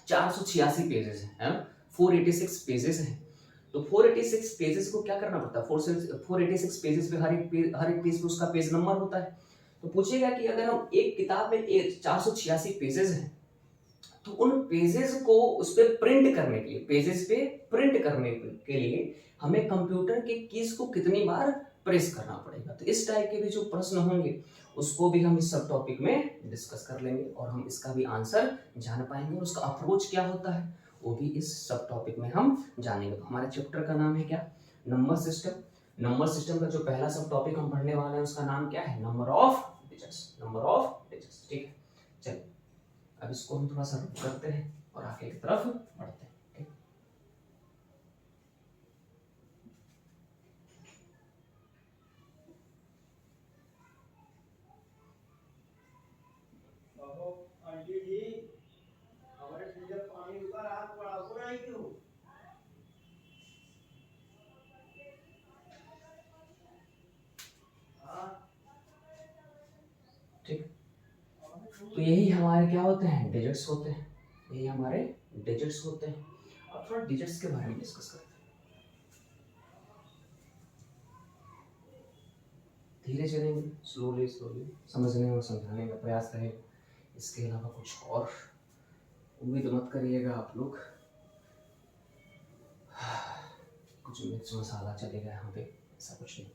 486 पेजेस हैं, है ना, 486 पेजेस हैं, तो 486 पेजेस को क्या करना पड़ता है, 486 पेजेस पे हर एक पेज पे उसका पेज नंबर होता है। तो पूछेगा कि अगर हम एक किताब में 486 पेजेस हैं, तो उन पेजेस को उस पे प्रिंट करने के लिए, पेजेस पे प्रिंट करने के लिए हमें कंप्यूटर के कीज को कितनी बार प्रेस करना पड़ेगा। तो इस टाइप के भी जो प्रश्न होंगे उसको भी हम इस सब टॉपिक में डिस्कस कर लेंगे और हम इसका भी आंसर जान पाएंगे और उसका अप्रोच क्या होता है वो भी इस सब टॉपिक में हम जानेंगे। तो हमारे चैप्टर का नाम है क्या, नंबर सिस्टम। नंबर सिस्टम का जो पहला सब टॉपिक हम पढ़ने वाले हैं उसका नाम क्या है, number of digits, number of digits. ठीक है, चलिए अब इसको हम थोड़ा सा रुक करते हैं और आगे की तरफ बढ़ते हैं। ठीक, आंटी जी हमारे फ्रीजर पानी ऊपर हाथ पड़ा पूरा ही क्यों। ठीक, तो यही हमारे क्या होते हैं, डिजिट्स होते हैं, यही हमारे डिजिट्स होते हैं। अब थोड़ा डिजिट्स के बारे में डिस्कस करते हैं, धीरे चलेंगे, स्लोली स्लोली समझने और समझाने का प्रयास रहेगा। इसके अलावा कुछ और उम्मीद मत करिएगा आप लोग। कुछ मिर्च मसाला चलेगा यहाँ पे, ऐसा कुछ नहीं।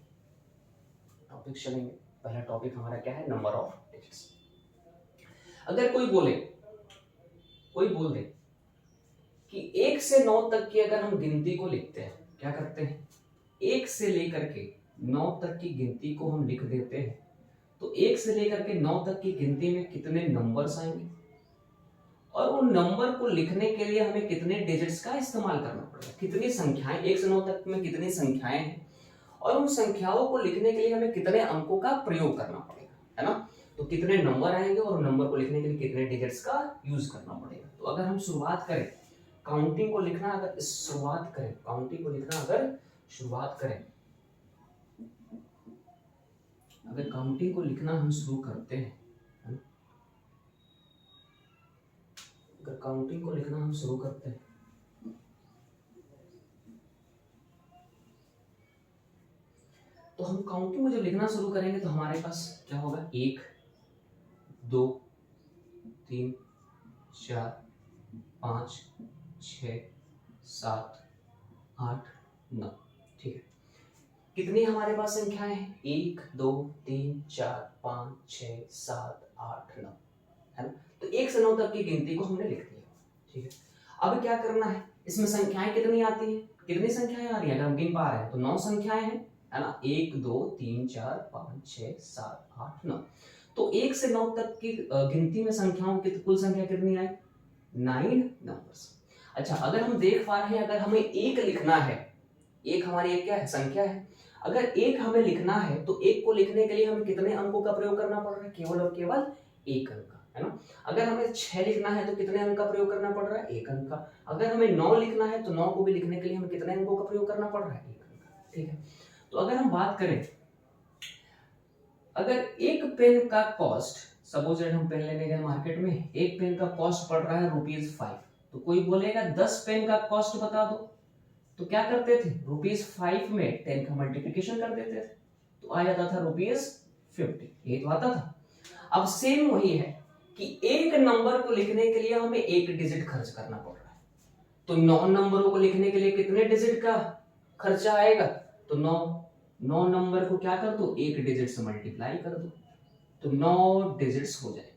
टॉपिक चलेंगे, पहला टॉपिक हमारा क्या है, नंबर ऑफ डिजिट्स। अगर कोई बोल दे कि 1 से 9 तक की अगर हम गिनती को लिखते हैं, क्या करते हैं, 1 से लेकर के 9 तक की गिनती को हम लिख देते हैं, तो 1 से लेकर के 9 तक की गिनती में कितने नंबर्स आएंगे और उन नंबर को लिखने के लिए हमें कितने डिजिट्स का इस्तेमाल करना पड़ेगा, कितनी संख्याएं, 1 से 9 तक में कितनी संख्याएं हैं और उन संख्याओं को लिखने के लिए हमें कितने अंकों का प्रयोग करना पड़ेगा, है ना। तो कितने नंबर आएंगे और नंबर को लिखने के लिए कितने डिजिट्स का यूज करना पड़ेगा। तो अगर हम शुरुआत करें काउंटिंग को लिखना, अगर शुरुआत करें काउंटिंग को लिखना, अगर शुरुआत करें, अगर काउंटिंग को लिखना हम शुरू करते हैं, अगर काउंटिंग को लिखना हम शुरू करते हैं तो हम काउंटिंग को जब लिखना शुरू करेंगे तो हमारे पास क्या होगा, 1 2 3 4 5 6 7 8 9। ठीक है, कितनी हमारे पास संख्याएं हैं, 1 2 3 4 5 6 7 8 9, है ना। तो 1 से 9 तक की गिनती को हमने लिख दिया। ठीक है, अब क्या करना है, इसमें संख्याएं कितनी आती हैं, कितनी संख्याएं आ रही है, अगर हम गिन पा रहे हैं तो 9 संख्याएं हैं, है ना। 1 2 3 4 5 6 7 8 9। तो 1 से 9 तक की गिनती में संख्याओं की कुल संख्या कितनी आई, 9 नंबर्स। अच्छा, अगर हम देख पा रहे हैं, अगर हमें 1 लिखना है, एक हमारी एक क्या है, संख्या है, अगर 1 हमें लिखना है तो 1 को लिखने के लिए हमें कितने अंकों का प्रयोग करना पड़ रहा है, केवल और केवल 1 अंक का, है ना। अगर हमें 6 लिखना है तो कितने अंक का प्रयोग करना पड़ रहा है, 1 अंक का। अगर हमें 9 लिखना है तो 9 को भी लिखने के लिए हमें कितने अंकों का प्रयोग करना पड़ रहा है, 1 अंक का। ठीक है, तो अगर हम बात करें, अगर एक पेन का कॉस्ट, सपोज हम पेन लेने गए मार्केट में, एक पेन का कॉस्ट पड़ रहा है ₹5, तो कोई बोलेगा 10 पेन का कॉस्ट बता दो, तो क्या करते थे, ₹5 में 10 का मल्टीप्लिकेशन कर देते थे, तो आ जाता था ₹50, ये तो आता था। अब सेम वही है कि एक नंबर को लिखने के लिए हमें एक डिजिट खर्च करना पड़ रहा है, तो 9 नंबरों को लिखने के लिए कितने डिजिट का खर्चा आएगा, तो 9 नंबर को क्या कर दो, एक डिजिट से मल्टीप्लाई कर दो, तो 9 डिजिट्स हो जाएंगे।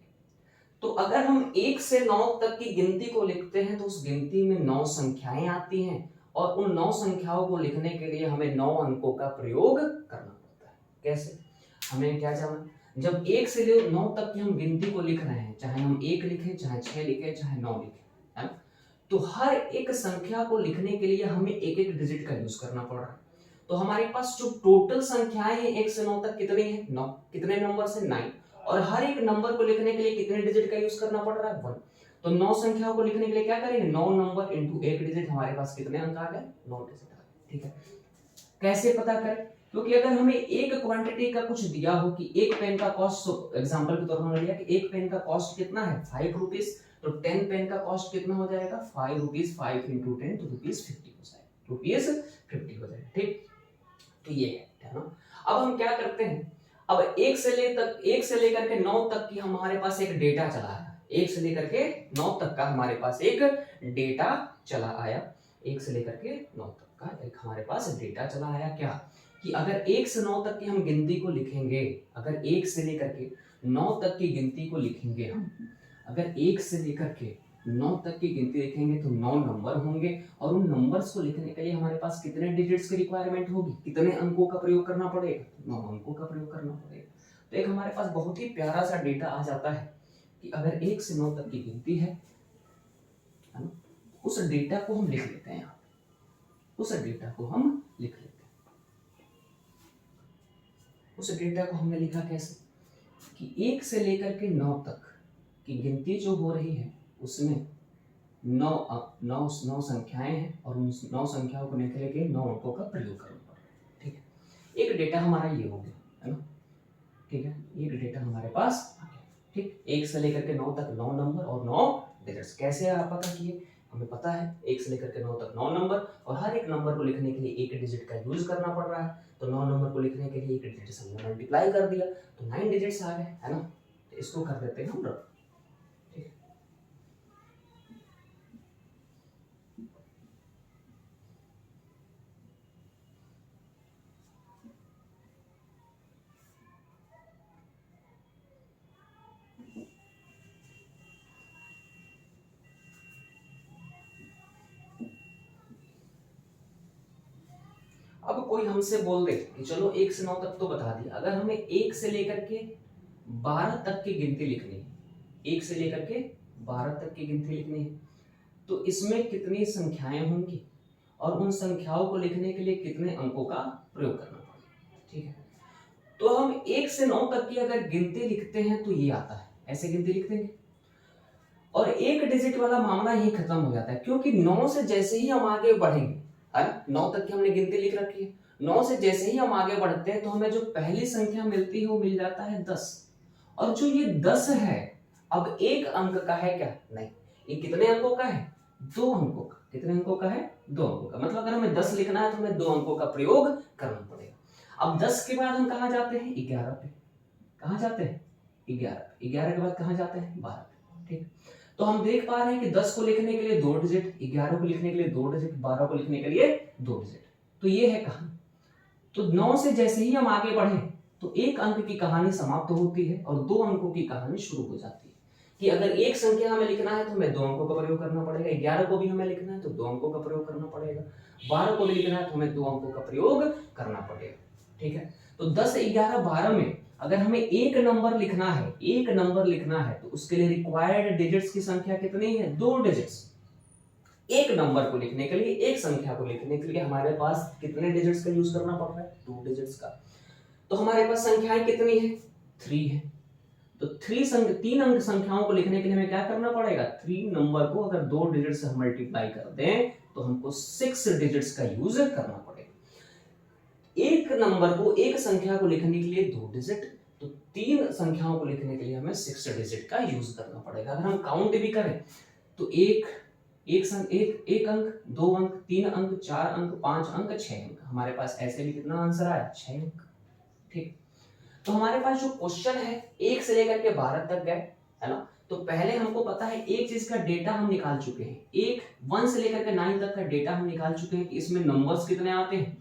तो अगर हम 1 से 9 तक की गिनती को लिखते हैं तो उस गिनती में 9 संख्याएं आती हैं और उन 9 संख्याओं को लिखने के लिए हमें 9 अंकों का प्रयोग करना पड़ता है। कैसे, हमें क्या जाना, जब 1 से 9 तक की हम गिनती को लिख रहे हैं, चाहे हम 1 लिखें, चाहे 6 लिखें, चाहे 9 लिखें, है ना, तो हर एक संख्या को लिखने के लिए हमें एक एक डिजिट का यूज करना पड़ रहा है। तो हमारे पास जो टोटल संख्याएं हैं 1 से 9 तक कितनी है, 9, कितने नंबर से, 9, और हर एक नंबर को लिखने के लिए कितने डिजिट का यूज करना पड़ रहा है 1। तो 9 संख्याओं को लिखने के लिए क्या करेंगे 9 नंबर इनटू एक डिजिट, हमारे पास कितने अंक आ गए 9 डिजिट आ गए। ठीक है, कैसे पता करें, क्योंकि अगर हमें एक क्वांटिटी का कुछ दिया हो कि एक पेन का कॉस्ट, एग्जांपल के तौर पर हमने लिया कि एक पेन का कॉस्ट कितना है 5 रुपीस, तो 10 पेन का कॉस्ट कितना हो जाएगा 5 रुपीस, 5 इंटू 10 तो रुपीस 50 हो जाएगा, रुपीस 50 हो जाएगा। ठीक, तो ये है ना। अब हम क्या करते हैं, अब एक से लेकर के 9 तक की हमारे पास एक डेटा चला आया, 1 से लेकर के 9 तक का हमारे पास एक डेटा चला आया, 1 से लेकर के 9 तक का एक हमारे पास डेटा चला आया। क्या कि अगर 1 से 9 तक की हम गिनती को लिखेंगे, अगर 1 से लेकर के 9 तक की गिनती को लिखेंगे हम, अगर 1 से लेकर के 9 तक की गिनती लिखेंगे तो 9 नंबर होंगे, और उन नंबर्स को लिखने के लिए हमारे पास कितने डिजिट्स की रिक्वायरमेंट होगी, कितने अंकों का प्रयोग करना पड़ेगा 9 अंकों का प्रयोग करना पड़ेगा। तो एक हमारे पास बहुत ही प्यारा सा डेटा आ जाता है कि अगर 1 से 9 तक की गिनती है ना, उस डेटा को हम लिख लेते हैं यहाँ, उस डेटा को हम लिख लेते हैं। उस डेटा को हमने लिखा कैसे कि 1 से लेकर के 9 तक की गिनती जो हो रही है उसमें 9 संख्याएं हैं, और उन 9 संख्याओं को लिखने के लिए 9 अंकों का प्रयोग करना पड़ेगा। ठीक है, एक डेटा हमारा ये हो गया है ना। ठीक है, एक डेटा हमारे पास आ गया। ठीक, 1 से लेकर के 9 तक 9 नंबर और 9 डिजिट्स। कैसे आप पता किए, हमें पता है 1 से लेकर के 9 तक 9 नंबर, और हर एक नंबर को लिखने के लिए एक डिजिट का यूज करना पड़ रहा है, तो 9 नंबर को लिखने के लिए एक डिजिट से हमने मल्टीप्लाई कर दिया तो 9 डिजिट्स आ गए, है ना। तो इसको कर देते हैं हम रफ। ठीक, अब कोई हमसे बोल दे कि चलो 1 से 9 तक तो बता दिया, अगर हमें 1 से लेकर के 12 तक की गिनती लिखनी है, 1 से लेकर के 12 तक की गिनती लिखनी है, तो इसमें कितनी संख्याएं होंगी और उन संख्याओं को लिखने के लिए कितने अंकों का प्रयोग करना पड़ेगा। ठीक है, तो हम 1 से 9 तक की अगर गिनती लिखते हैं तो ये आता है, ऐसे गिनती लिख देंगे और एक डिजिट वाला मामला यही खत्म हो जाता है, क्योंकि 9 से जैसे ही हम आगे बढ़ेंगे, है ना, 9 तक की हमने गिनती लिख रखी है, 9 से जैसे ही हम आगे बढ़ते हैं तो हमें जो पहली संख्या मिलती है वो मिल जाता है 10, और जो ये 10 है अब एक अंक का है क्या, नहीं, ये कितने अंकों का है 2 अंकों का। कितने अंकों का है 2 अंकों का, मतलब अगर हमें 10 लिखना है तो हमें 2 अंकों का प्रयोग करना पड़ेगा। अब 10 के बाद हम कहाँ जाते हैं 11 पे, कहाँ जाते हैं 11 के बाद कहाँ जाते हैं 12 पे। ठीक, तो हम देख पा रहे हैं कि 10 को लिखने के लिए 2 डिजिट, 11 को लिखने के लिए 2 डिजिट, 12 को लिखने के लिए 2 डिजिट। तो ये है कहानी। तो 9 से जैसे ही हम आगे बढ़े तो एक अंक की कहानी समाप्त होती है और 2 अंकों की कहानी शुरू हो जाती है, कि अगर एक संख्या हमें लिखना है तो हमें 2 अंकों का प्रयोग करना पड़ेगा, 11 को भी हमें लिखना है तो 2 अंकों का प्रयोग करना पड़ेगा, 12 को भी लिखना है तो हमें 2 अंकों का प्रयोग करना पड़ेगा। ठीक है, तो 10, 11, 12 में अगर हमें एक नंबर लिखना है तो उसके लिए रिक्वायर्ड डिजिट्स की संख्या कितनी है 2 डिजिट्स। एक नंबर को लिखने के लिए, एक संख्या को लिखने के लिए हमारे पास कितने डिजिट्स का यूज करना पड़ रहा है 2 डिजिट्स का। तो हमारे पास संख्याएं कितनी है 3 है, तो 3 अंक संख्याओं को लिखने के लिए हमें क्या करना पड़ेगा 3 नंबर को अगर 2 डिजिट से हम मल्टीप्लाई कर दें तो हमको 6 डिजिट्स का यूज करना पड़ेगा। एक नंबर को, एक संख्या को लिखने के लिए 2 डिजिट, तो 3 संख्याओं को लिखने के लिए हमें 6 डिजिट का यूज करना पड़ेगा। अगर हम काउंट भी करें तो एक अंक, 2 अंक, 3 अंक, 4 अंक, 5 अंक, 6 अंक, हमारे पास ऐसे भी कितना आंसर आया 6 अंक। ठीक, तो हमारे पास जो क्वेश्चन है 1 से लेकर के 12 तक गए, है ना, तो पहले हमको पता है एक चीज का डेटा हम निकाल चुके हैं, 1 से लेकर के 9 तक का डेटा हम निकाल चुके हैं कि इसमें नंबर्स कितने आते हैं,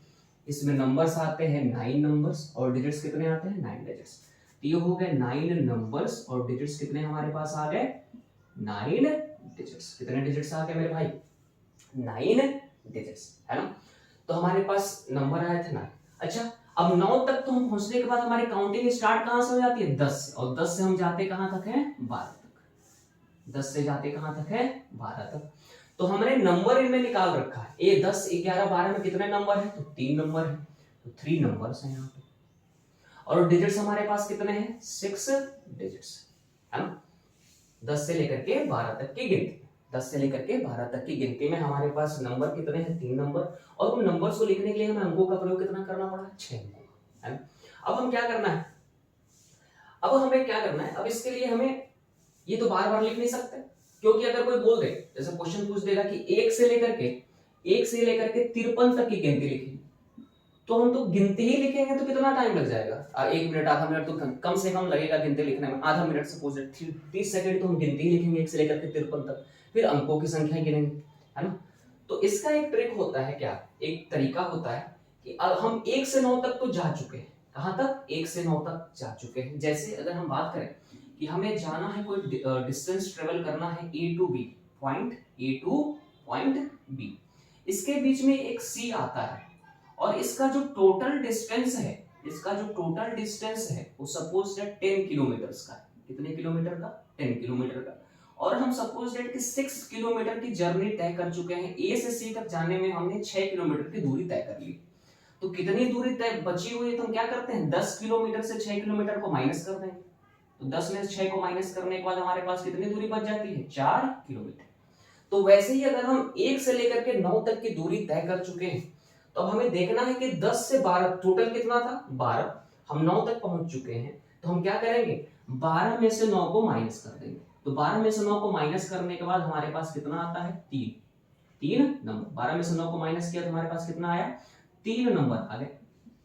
इसमें नंबर्स आते हैं 9 नंबर्स और डिजिट्स कितने आते हैं 9 डिजिट्स। तो ये हो गए 9 नंबर्स और डिजिट्स कितने हमारे पास आ गए 9 डिजिट्स। कितने डिजिट्स आ गए मेरे भाई 9 डिजिट्स, है ना। तो हमारे पास नंबर आए थे 9। अच्छा, अब 9 तक तो हम पहुंचने के बाद हमारी काउंटिंग स्टार्ट कहां से हो जाती है 10 से, और 10 से हम जाते कहां तक है 12 तक। 10 से जाते कहां तक है 12 तक। तो हमने नंबर इनमें निकाल रखा है, ये 10, 11, 12 में कितने नंबर है तो 3 नंबर है, तो 3 नंबर्स हैं यहाँ पे। और डिजिट्स हमारे पास कितने हैं 6 डिजिट्स, है ना। 10 से लेकर के 12 तक की गिनती, 10 से लेकर के 12 तक की गिनती में हमारे पास नंबर कितने हैं 3 नंबर, और उन नंबर्स को लिखने के लिए हमें अंकों का प्रयोग कितना करना पड़ा 6 अंकों का, है ना। अब हम क्या करना है, अब हमें क्या करना है, अब इसके लिए हमें ये तो बार बार लिख नहीं सकते, क्योंकि अगर कोई बोल दे, जैसे क्वेश्चन पूछ देगा कि 1 से लेकर के 53 तक की गिनती लिखी, तो हम तो गिनती ही लिखेंगे तो कितना टाइम लग जाएगा, 1 मिनट आधा मिनट तो कम से कम लगेगा गिनती लिखने में, आधा मिनट सपोज 30 सेकंड तो हम गिनती ही लिखेंगे 1 से लेकर के 53 तक, फिर अंकों की संख्या गिनेंगे, है ना। तो इसका एक ट्रिक होता है, क्या एक तरीका होता है कि अब हम 1 से 9 तक तो जा चुके हैं, कहां तक 1 से 9 तक जा चुके हैं। जैसे अगर हम बात करें कि हमें जाना है, कोई डिस्टेंस ट्रेवल करना है A to B, point A to point B, इसके बीच में एक C आता है, और इसका जो टोटल डिस्टेंस है, इसका जो टोटल डिस्टेंस है वो सपोज दैट 10 किलोमीटर का है, कितने किलोमीटर का 10 किलोमीटर का, और हम सपोज दैट कि 6 किलोमीटर की जर्नी तय कर चुके हैं, A से C तक जाने में हमने 6 किलोमीटर की दूरी तय कर ली, तो कितनी दूरी तय बची हुई है, तो हम क्या करते हैं 10 किलोमीटर से 6 किलोमीटर को माइनस कर देंगे, तो 10 में से 6 को माइनस करने के बाद हमारे पास कितनी दूरी बच जाती है 4 किलोमीटर। तो वैसे ही अगर हम 1 से लेकर के 9 तक की दूरी तय कर चुके हैं, तो हमें देखना है कि 10 से 12 टोटल कितना था 12, हम 9 तक पहुंच चुके हैं, तो हम क्या करेंगे 12 में से 9 को माइनस कर देंगे, तो 12 में से 9 को माइनस करने के बाद हमारे पास कितना आता है 3 नंबर, 12 में से 9 को माइनस किया तो हमारे पास कितना आया 3 नंबर आ गए,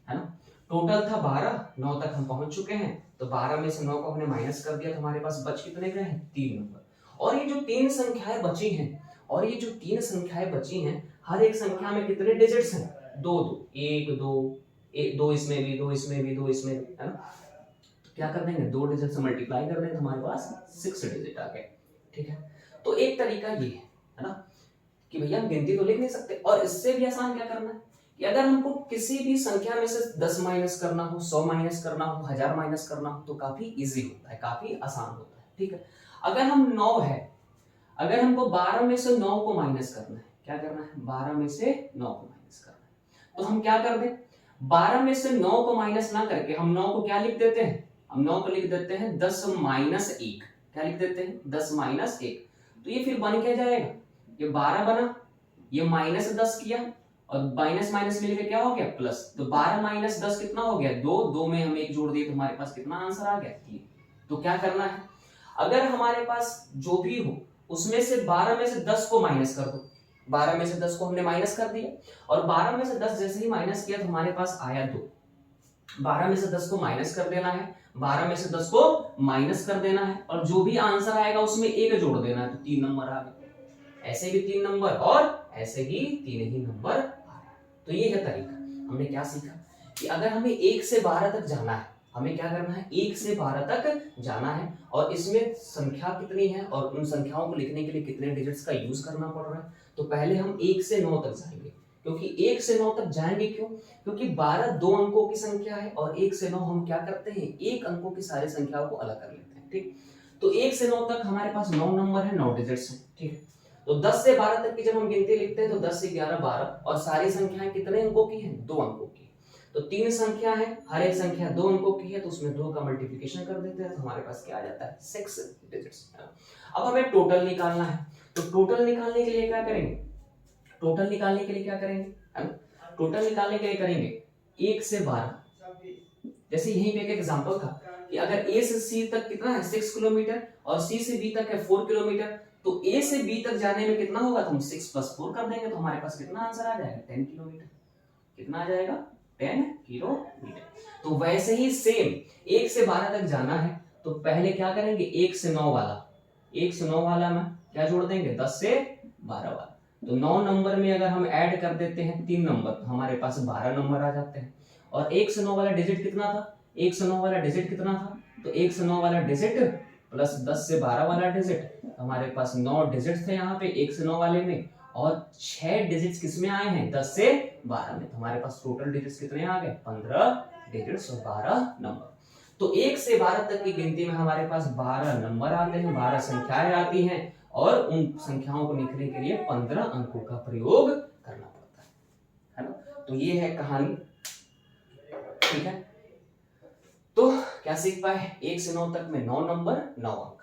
है ना। टोटल था 12, 9 तक हम पहुंच चुके हैं, तो 12 में से 9 को हमने माइनस कर दिया तो हमारे पास बच कितने गए हैं 3 नंबर। और ये जो 3 संख्याएं बची हैं, और ये जो 3 संख्याएं बची हैं, हर एक संख्या में कितने डिजिट्स हैं 2 2, 1 2, 2 इसमें भी 2 इसमें भी 2 इसमें भी, है ना। तो क्या कर देंगे 2 डिजिट से मल्टीप्लाई कर देंगे तो हमारे पास 6 डिजिट आ गए, ठीक है। तो एक तरीका ये है ना कि भैया हम गिनती तो लिख नहीं सकते, और इससे भी आसान क्या करना है कि अगर हमको किसी भी संख्या में से 10 माइनस करना हो, 100 माइनस करना हो, 1000 माइनस करना हो, तो काफी इजी होता है, काफी आसान होता है, ठीक है। अगर हम 9 है, अगर हमको 12 में से 9 को माइनस करना है, क्या करना है 12 में से 9 को माइनस करना है, तो हम क्या कर दें 12 में से 9 को माइनस ना करके हम 9 को क्या लिख देते हैं, हम 9 को लिख देते हैं 10 माइनस 1, क्या लिख देते हैं 10 माइनस 1, तो ये फिर बन क्या जाएगा, ये 12 बना, ये माइनस 10 किया, और माइनस माइनस मिलकर क्या हो गया प्लस, तो 12 माइनस 10 कितना हो गया 2, 2 में हम 1 जोड़ दिए तो हमारे पास कितना आंसर आ गया 3। तो क्या करना है, अगर हमारे पास जो भी हो उसमें से 12 में से 10 को माइनस कर दो, 12 में से 10 को हमने माइनस कर दिया, और 12 में से 10 जैसे ही माइनस किया तो हमारे पास आया 2, 12 में से 10 को माइनस कर देना है, 12 में से 10 को माइनस कर देना है, और जो भी आंसर आएगा उसमें 1 जोड़ देना है, तो 3 नंबर आ गए, ऐसे भी 3 नंबर और ऐसे ही 3 ही नंबर आ रहा है। तो ये है तरीका। हमने क्या सीखा कि अगर हमें 1 से 12 तक जाना है, हमें क्या करना है 1 से 12 तक जाना है, और इसमें संख्या कितनी है और उन संख्याओं को लिखने के लिए कितने डिजिट्स का यूज करना पड़ रहा है, तो पहले हम 1 से 9 तक जाएंगे, क्योंकि 1 से 9 तक जाएंगे क्यों, क्योंकि 12 2 अंकों की संख्या है, और 1 से 9 हम क्या करते हैं 1 अंकों की सारी संख्याओं को अलग कर लेते हैं, ठीक। तो 1 से 9 तक हमारे पास 9 नंबर है, 9 डिजिट्स हैं, ठीक है। तो 10 से 12 तक की जब हम गिनती लिखते हैं तो 10 से 11 12, और सारी संख्याएं कितने अंकों की हैं 2 अंकों की, तो 3 संख्या है, हर एक संख्या 2 अंकों की है, तो उसमें 2 का मल्टीप्लिकेशन कर देते हैं तो हमारे पास क्या आ जाता है 6 डिजिट्स। अब हमें टोटल निकालना है, तो टोटल निकालने के लिए क्या करेंगे, टोटल निकालने के लिए क्या करेंगे, टोटल निकालने के लिए करेंगे 1 से 12, जैसे यहीं पे एक एग्जांपल था कि अगर A से C तक कितना है 6 किलोमीटर और C से B तक है 4 किलोमीटर, तो A से B तक जाने में कितना होगा, तो हम 6 + 4 कर देंगे तो हमारे पास कितना आंसर आ जाएगा 10 किलोमीटर, कितना आ जाएगा 10 किलोमीटर। तो वैसे ही सेम 1 से 12 तक जाना है, तो पहले क्या करेंगे 1 से 9 वाला, 1 से 9 वाला में क्या जोड़ देंगे 10 से 12 वाला, तो 9 नंबर में अगर हम ऐड कर देते हैं 3 नंबर तो हमारे पास 12 नंबर आ जाते हैं। और 1 से 9 वाला डिजिट कितना था, 1 से 9 वाला डिजिट कितना था, तो 1 से 9 वाला डिजिट प्लस 10 से 12 वाला डिजिट, हमारे पास 9 डिजिट थे यहाँ पे 1 से 9 वाले में, और 6 डिजिट्स किसमें आए हैं 10 से 12 में, तो हमारे पास टोटल डिजिट्स कितने आ गए 15 डिजिट्स और 12 नंबर। तो 1 से 12 तक की गिनती में हमारे पास 12 नंबर आते हैं, 12 संख्याएं आती हैं, और उन संख्याओं को लिखने के लिए 15 अंकों का प्रयोग करना पड़ता है ना। तो ये है कहानी, ठीक है। तो क्या सीख पाए, 1 से 9 तक में 9 नंबर 9 अंक,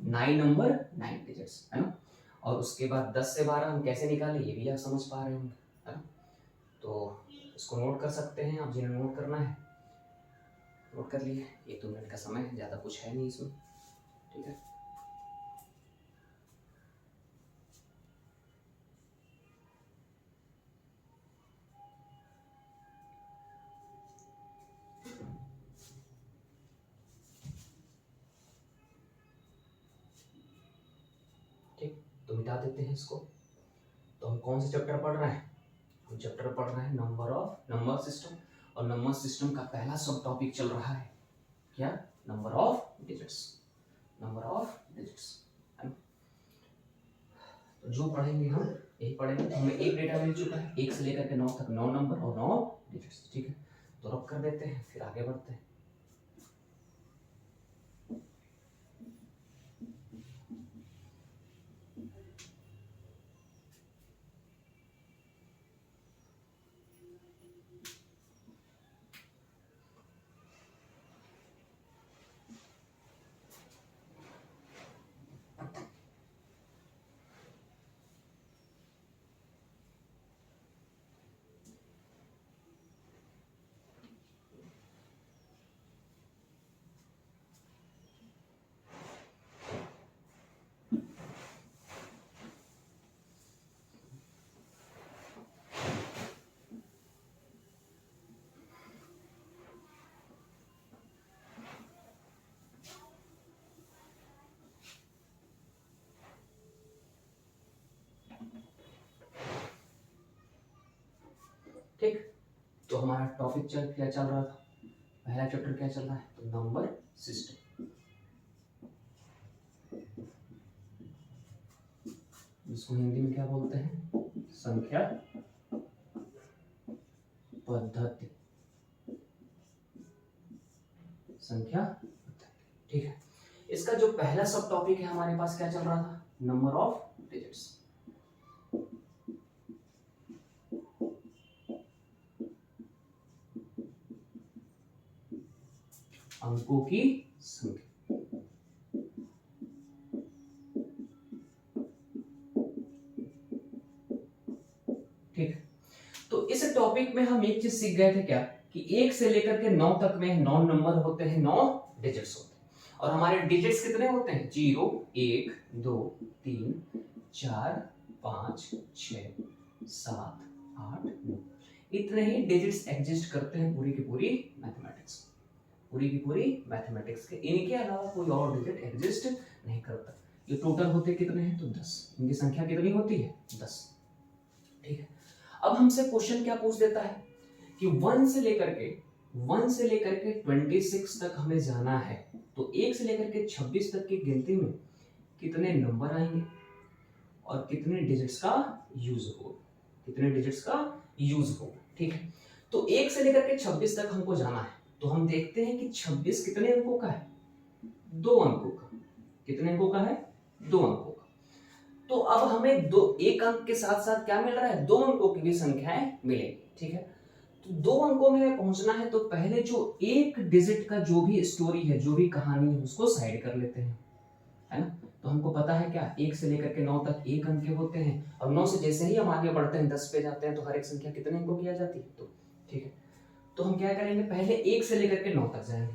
9 नंबर 9 डिजिट्स, है ना। और उसके बाद 10 से 12 हम कैसे निकाले ये भी आप समझ पा रहे होंगे, है ना। तो इसको नोट कर सकते हैं आप, जिन्हें नोट करना है नोट कर लिए। 1-2 मिनट का समय है, ज़्यादा कुछ है नहीं इसमें, ठीक है। ठीक, तो मिटा देते हैं इसको। तो हम कौन से चैप्टर पढ़ रहे हैं, हम चैप्टर पढ़ रहे हैं नंबर सिस्टम, और नंबर सिस्टम का पहला सब टॉपिक चल रहा है क्या, number of digits, number of digits, है ना। तो जो पढ़ेंगे हम यही पढ़ेंगे। तो हमें एक डेटा मिल चुका है, 1 से लेकर के 9 तक 9 नंबर और 9 डिजिट्स, ठीक है। तो रब कर देते हैं, फिर आगे बढ़ते हैं। ठीक, तो हमारा टॉपिक क्या चल रहा था, पहला चैप्टर क्या चल रहा है, तो नंबर सिस्टम, जिसको हिंदी में क्या बोलते हैं, संख्या पद्धति, संख्या पद्धति, ठीक है। इसका जो पहला सब टॉपिक है हमारे पास क्या चल रहा था, नंबर ऑफ डिजिट्स, अंकों की संख्या, ठीक। तो इस टॉपिक में हम एक चीज सीख गए थे क्या, कि 1 से लेकर के 9 तक में 9 नंबर होते हैं, 9 डिजिट्स होते हैं, और हमारे डिजिट्स कितने होते हैं, 0 1 2 3 4 5 6 7 8 9, इतने ही डिजिट्स एग्जिस्ट करते हैं पूरी की पूरी मैथमेटिक्स, पूरी की पूरी मैथमेटिक्स के, इनके अलावा कोई और डिजिट एग्जिस्ट नहीं करता। ये टोटल होते कितने हैं, तो 10, इनकी संख्या कितनी होती है, 10, ठीक है। अब हमसे क्वेश्चन क्या पूछ देता है कि 1 से लेकर के 26 तक हमें जाना है, तो 1 से लेकर के 26 तक की गिनती में कितने नंबर आएंगे और कितने डिजिट्स का यूज होगा, कितने डिजिट्स का यूज होगा, ठीक है। तो 1 से लेकर के 26 तक हमको जाना है, तो हम देखते हैं कि 26 कितने अंकों का है, 2 अंकों का, कितने अंकों का है, 2 अंकों का। तो अब हमें एक अंक के साथ साथ क्या मिल रहा है, 2 अंकों की भी संख्याएं मिलेंगी, ठीक है। तो 2 अंकों में हमें पहुंचना है, तो पहले जो एक डिजिट का जो भी स्टोरी है, जो भी कहानी है, उसको साइड कर लेते हैं, है ना। तो हमको पता है क्या, 1 से लेकर के 9 तक 1 अंक के होते हैं, और 9 से जैसे ही हम आगे बढ़ते हैं 10 पे जाते हैं, तो हर एक संख्या कितने अंकों की आ जाती है, तो ठीक है। तो हम क्या करेंगे, पहले 1 से लेकर के 9 तक जाएंगे,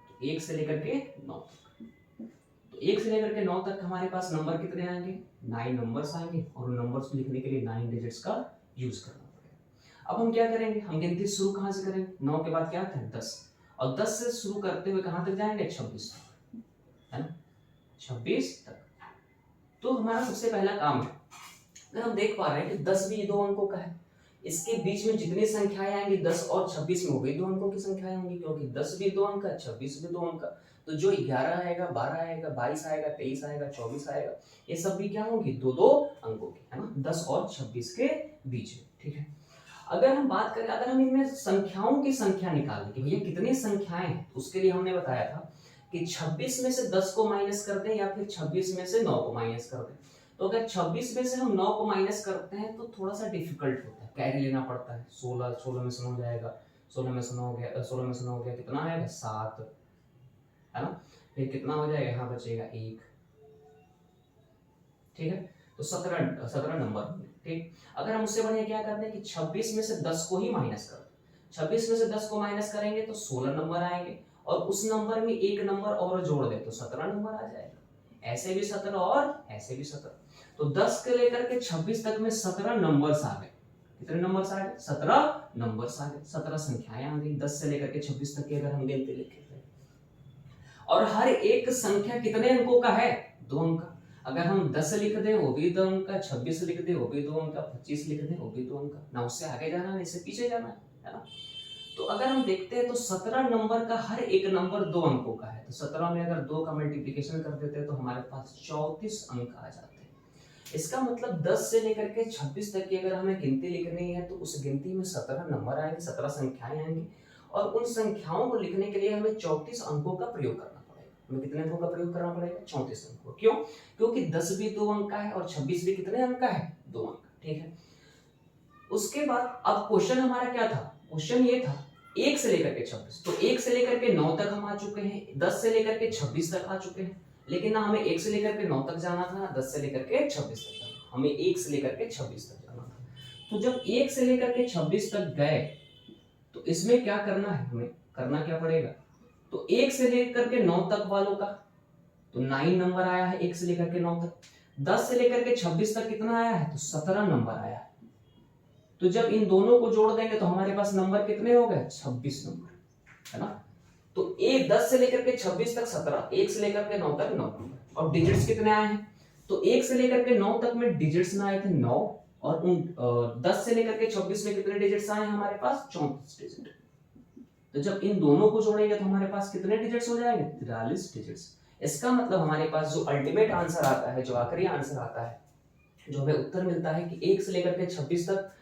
तो 1 से लेकर के 9 तक, तो 1 से लेकर के 9 तक हमारे पास नंबर कितने आएंगे, 9 नंबर्स आएंगे, और नंबर्स को लिखने के लिए 9 डिजिट्स का यूज करना पड़ेगा। अब हम क्या करेंगे, हम गिनती शुरू कहां से करेंगे, 9 के बाद क्या आता है 10, और 10 से शुरू करते हुए कहां तक जाएंगे, 26 तक, है ना, 26 तक। तो हमारा सबसे पहला काम है, अगर हम देख पा रहे हैं कि 10 भी 2 अंकों का है, इसके बीच में जितनी संख्याएं आएंगी 10 और 26 में, वो भी 2 अंकों की संख्याएं होंगी, क्योंकि 10 भी 2 अंक का, 26 भी 2 अंक का। तो जो 11 आएगा, 12 आएगा, 22 आएगा, 23 आएगा, 24 आएगा, ये सब भी क्या होंगी, 2-2 अंकों की, है ना, 10 और 26 के बीच में, ठीक है। अगर हम बात करें, अगर हम इनमें संख्याओं की संख्या निकालें कि भैया कितनी संख्याएं हैं, तो उसके लिए हमने बताया था कि 26 में से 10 को माइनस कर दें, या फिर 26 में से 9 को माइनस कर दें। तो अगर 26 में से हम 9 को माइनस करते हैं तो थोड़ा सा डिफिकल्ट होता है, कैरी लेना पड़ता है, 16 में से 9 जाएगा, 16 में से 9 हो गया, 16 में से 9 हो गया, कितना आएगा 7, है ना। फिर कितना हो जाएगा, यहाँ बचेगा 1, ठीक है। तो 17 नंबर होंगे, ठीक। अगर हम उससे बढ़िया क्या करते हैं कि 26 में से 10 को ही माइनस कर दो, 26 में से 10 को माइनस करेंगे तो 16 नंबर आएंगे, और उस नंबर में एक नंबर और जोड़ दे तो 17 नंबर आ जाएगा। ऐसे भी 17 और ऐसे भी 17, तो 10 के लेकर के 26 तक में 17 नंबर्स आ गए। कितने नंबर्स आ गए, 17 नंबर्स आ गए, 17 संख्याएं आ गई 10 से लेकर के 26 तक की अगर हम गिनती लिखें। और हर एक संख्या कितने अंकों का है, 2 अंक का। अगर हम 10 लिख दें वो भी 2 अंक का, 26 लिख दें वो भी 2 अंक का, 25 लिख दें वो भी 2 अंक का, ना उससे आगे जाना ना इससे पीछे जाना है ना। तो अगर हम देखते हैं तो 17 नंबर का हर एक नंबर 2 अंकों का है, तो 17 में अगर 2 का मल्टीप्लिकेशन कर देते हैं तो हमारे पास 34 अंक आ जाते हैं। इसका मतलब 10 से लेकर के 26 तक की अगर हमें गिनती लिखनी है तो उस गिनती में 17 नंबर आएंगे, 17 संख्याएं आएंगी, और उन संख्याओं को लिखने के लिए हमें 34 अंकों का प्रयोग करना पड़ेगा। हमें कितने अंकों का प्रयोग करना पड़ेगा, 34 अंकों। क्यों, क्योंकि 10 भी 2 अंक का है और 26 भी कितने अंक का है, 2 अंक, ठीक है। उसके बाद अब क्वेश्चन हमारा क्या था, क्वेश्चन ये था 1 से लेकर के 26, तो 1 से लेकर के 9 तक हम आ चुके हैं, 10 से लेकर के 26 तक आ चुके हैं, लेकिन ना हमें 1 से लेकर के 9 तक जाना था, ना 10 से लेकर के 26 तक जाना, हमें 1 से लेकर के 26 तक जाना था। तो जब 1 से लेकर के 26 तक गए तो इसमें क्या करना है, हमें करना क्या पड़ेगा, तो 1 से लेकर के 9 तक वालों का तो 9 नंबर आया है 1 से लेकर के 9 तक, 10 से लेकर के 26 तक कितना आया है, तो 17 नंबर आया है। तो जब इन दोनों को जोड़ देंगे तो हमारे पास नंबर कितने हो गए, 26 नंबर, है ना। तो 10 से लेकर के 26 तक 17, 1 से लेकर के 9 तक 9 नंबर, और डिजिट्स कितने आए हैं, तो 1 से लेकर के 9 तक में डिजिट्स में आए थे 9, और उन 10 से लेकर के 26 में कितने डिजिट्स आए हैं हमारे पास, 34 डिजिट। तो जब इन दोनों को जोड़ेंगे तो हमारे पास कितने डिजिट्स हो जाएंगे, 43 डिजिट्स। इसका मतलब हमारे पास जो अल्टीमेट आंसर आता है, जो आखिरी आंसर आता है, जो हमें उत्तर मिलता है कि 1 से लेकर के 26 तक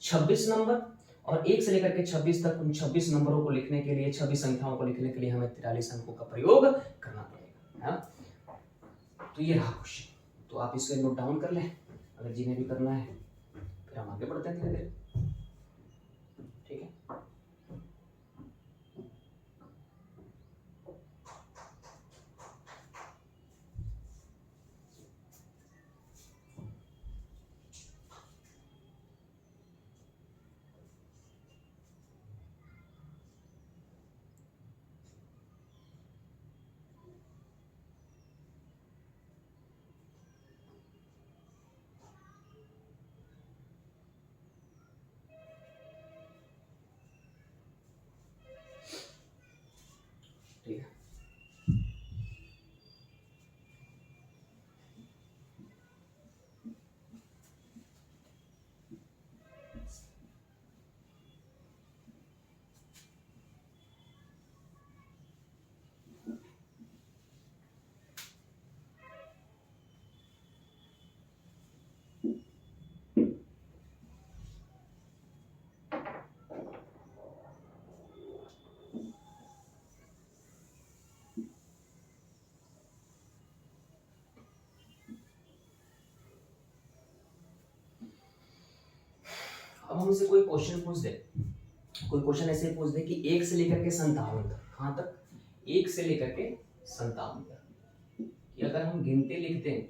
26 नंबर, और 1 से लेकर के 26 तक उन 26 नंबरों को लिखने के लिए, 26 संख्याओं को लिखने के लिए हमें 43 अंकों का प्रयोग करना पड़ेगा, है। तो ये रहा क्वेश्चन, तो आप इसको नोट डाउन कर लें अगर जिन्हें भी करना है, फिर हम आगे बढ़ते हैं धीरे धीरे, ठीक है। ठीक है, अब हमसे कोई क्वेश्चन पूछ दे, कोई क्वेश्चन ऐसे पूछ दे कि 1 से लेकर के 57 तक, कहाँ तक, 1 से लेकर के 57 तक कि अगर हम गिनती लिखते हैं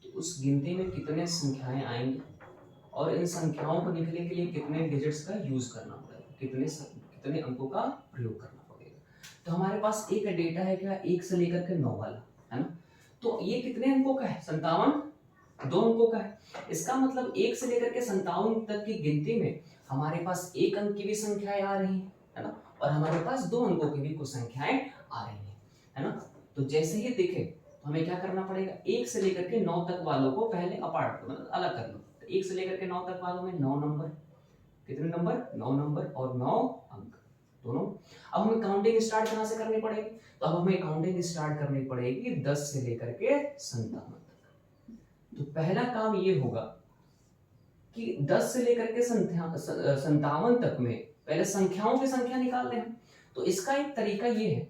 तो उस गिनती में कितने संख्याएं आएंगी, और इन संख्याओं को लिखने के लिए कितने डिजिट्स का यूज करना पड़ेगा, कितने अंकों का प्रयोग करना पड़ेगा। तो हमारे पास एक डेटा है क्या, 1 से लेकर के 9 वाला, है ना। तो ये कितने अंकों का है, 57, 2 अंकों का है। इसका मतलब 1 से लेकर के 57 तक की गिनती में हमारे पास 1 अंक की भी संख्याएं आ रही हैं, है ना, और हमारे पास 2 अंकों की भी कुछ संख्याएं आ रही हैं, है ना। तो जैसे ही दिखे तो हमें क्या करना पड़ेगा, 1 से लेकर के 9 तक वालों को पहले अपार्ट मतलब अलग कर लो। तो 1 से लेकर के 9 तक वालों में 9 नंबर, कितने नंबर, 9 नंबर और 9 अंक दोनों। अब हमें काउंटिंग स्टार्ट कहां से करनी पड़ेगी, तो अब हमें काउंटिंग स्टार्ट करनी पड़ेगी 10 से लेकर के 57 तक। तो पहला काम ये होगा कि 10 से लेकर के 57 तक में पहले संख्याओं की संख्या निकालते हैं। तो इसका एक तरीका ये है,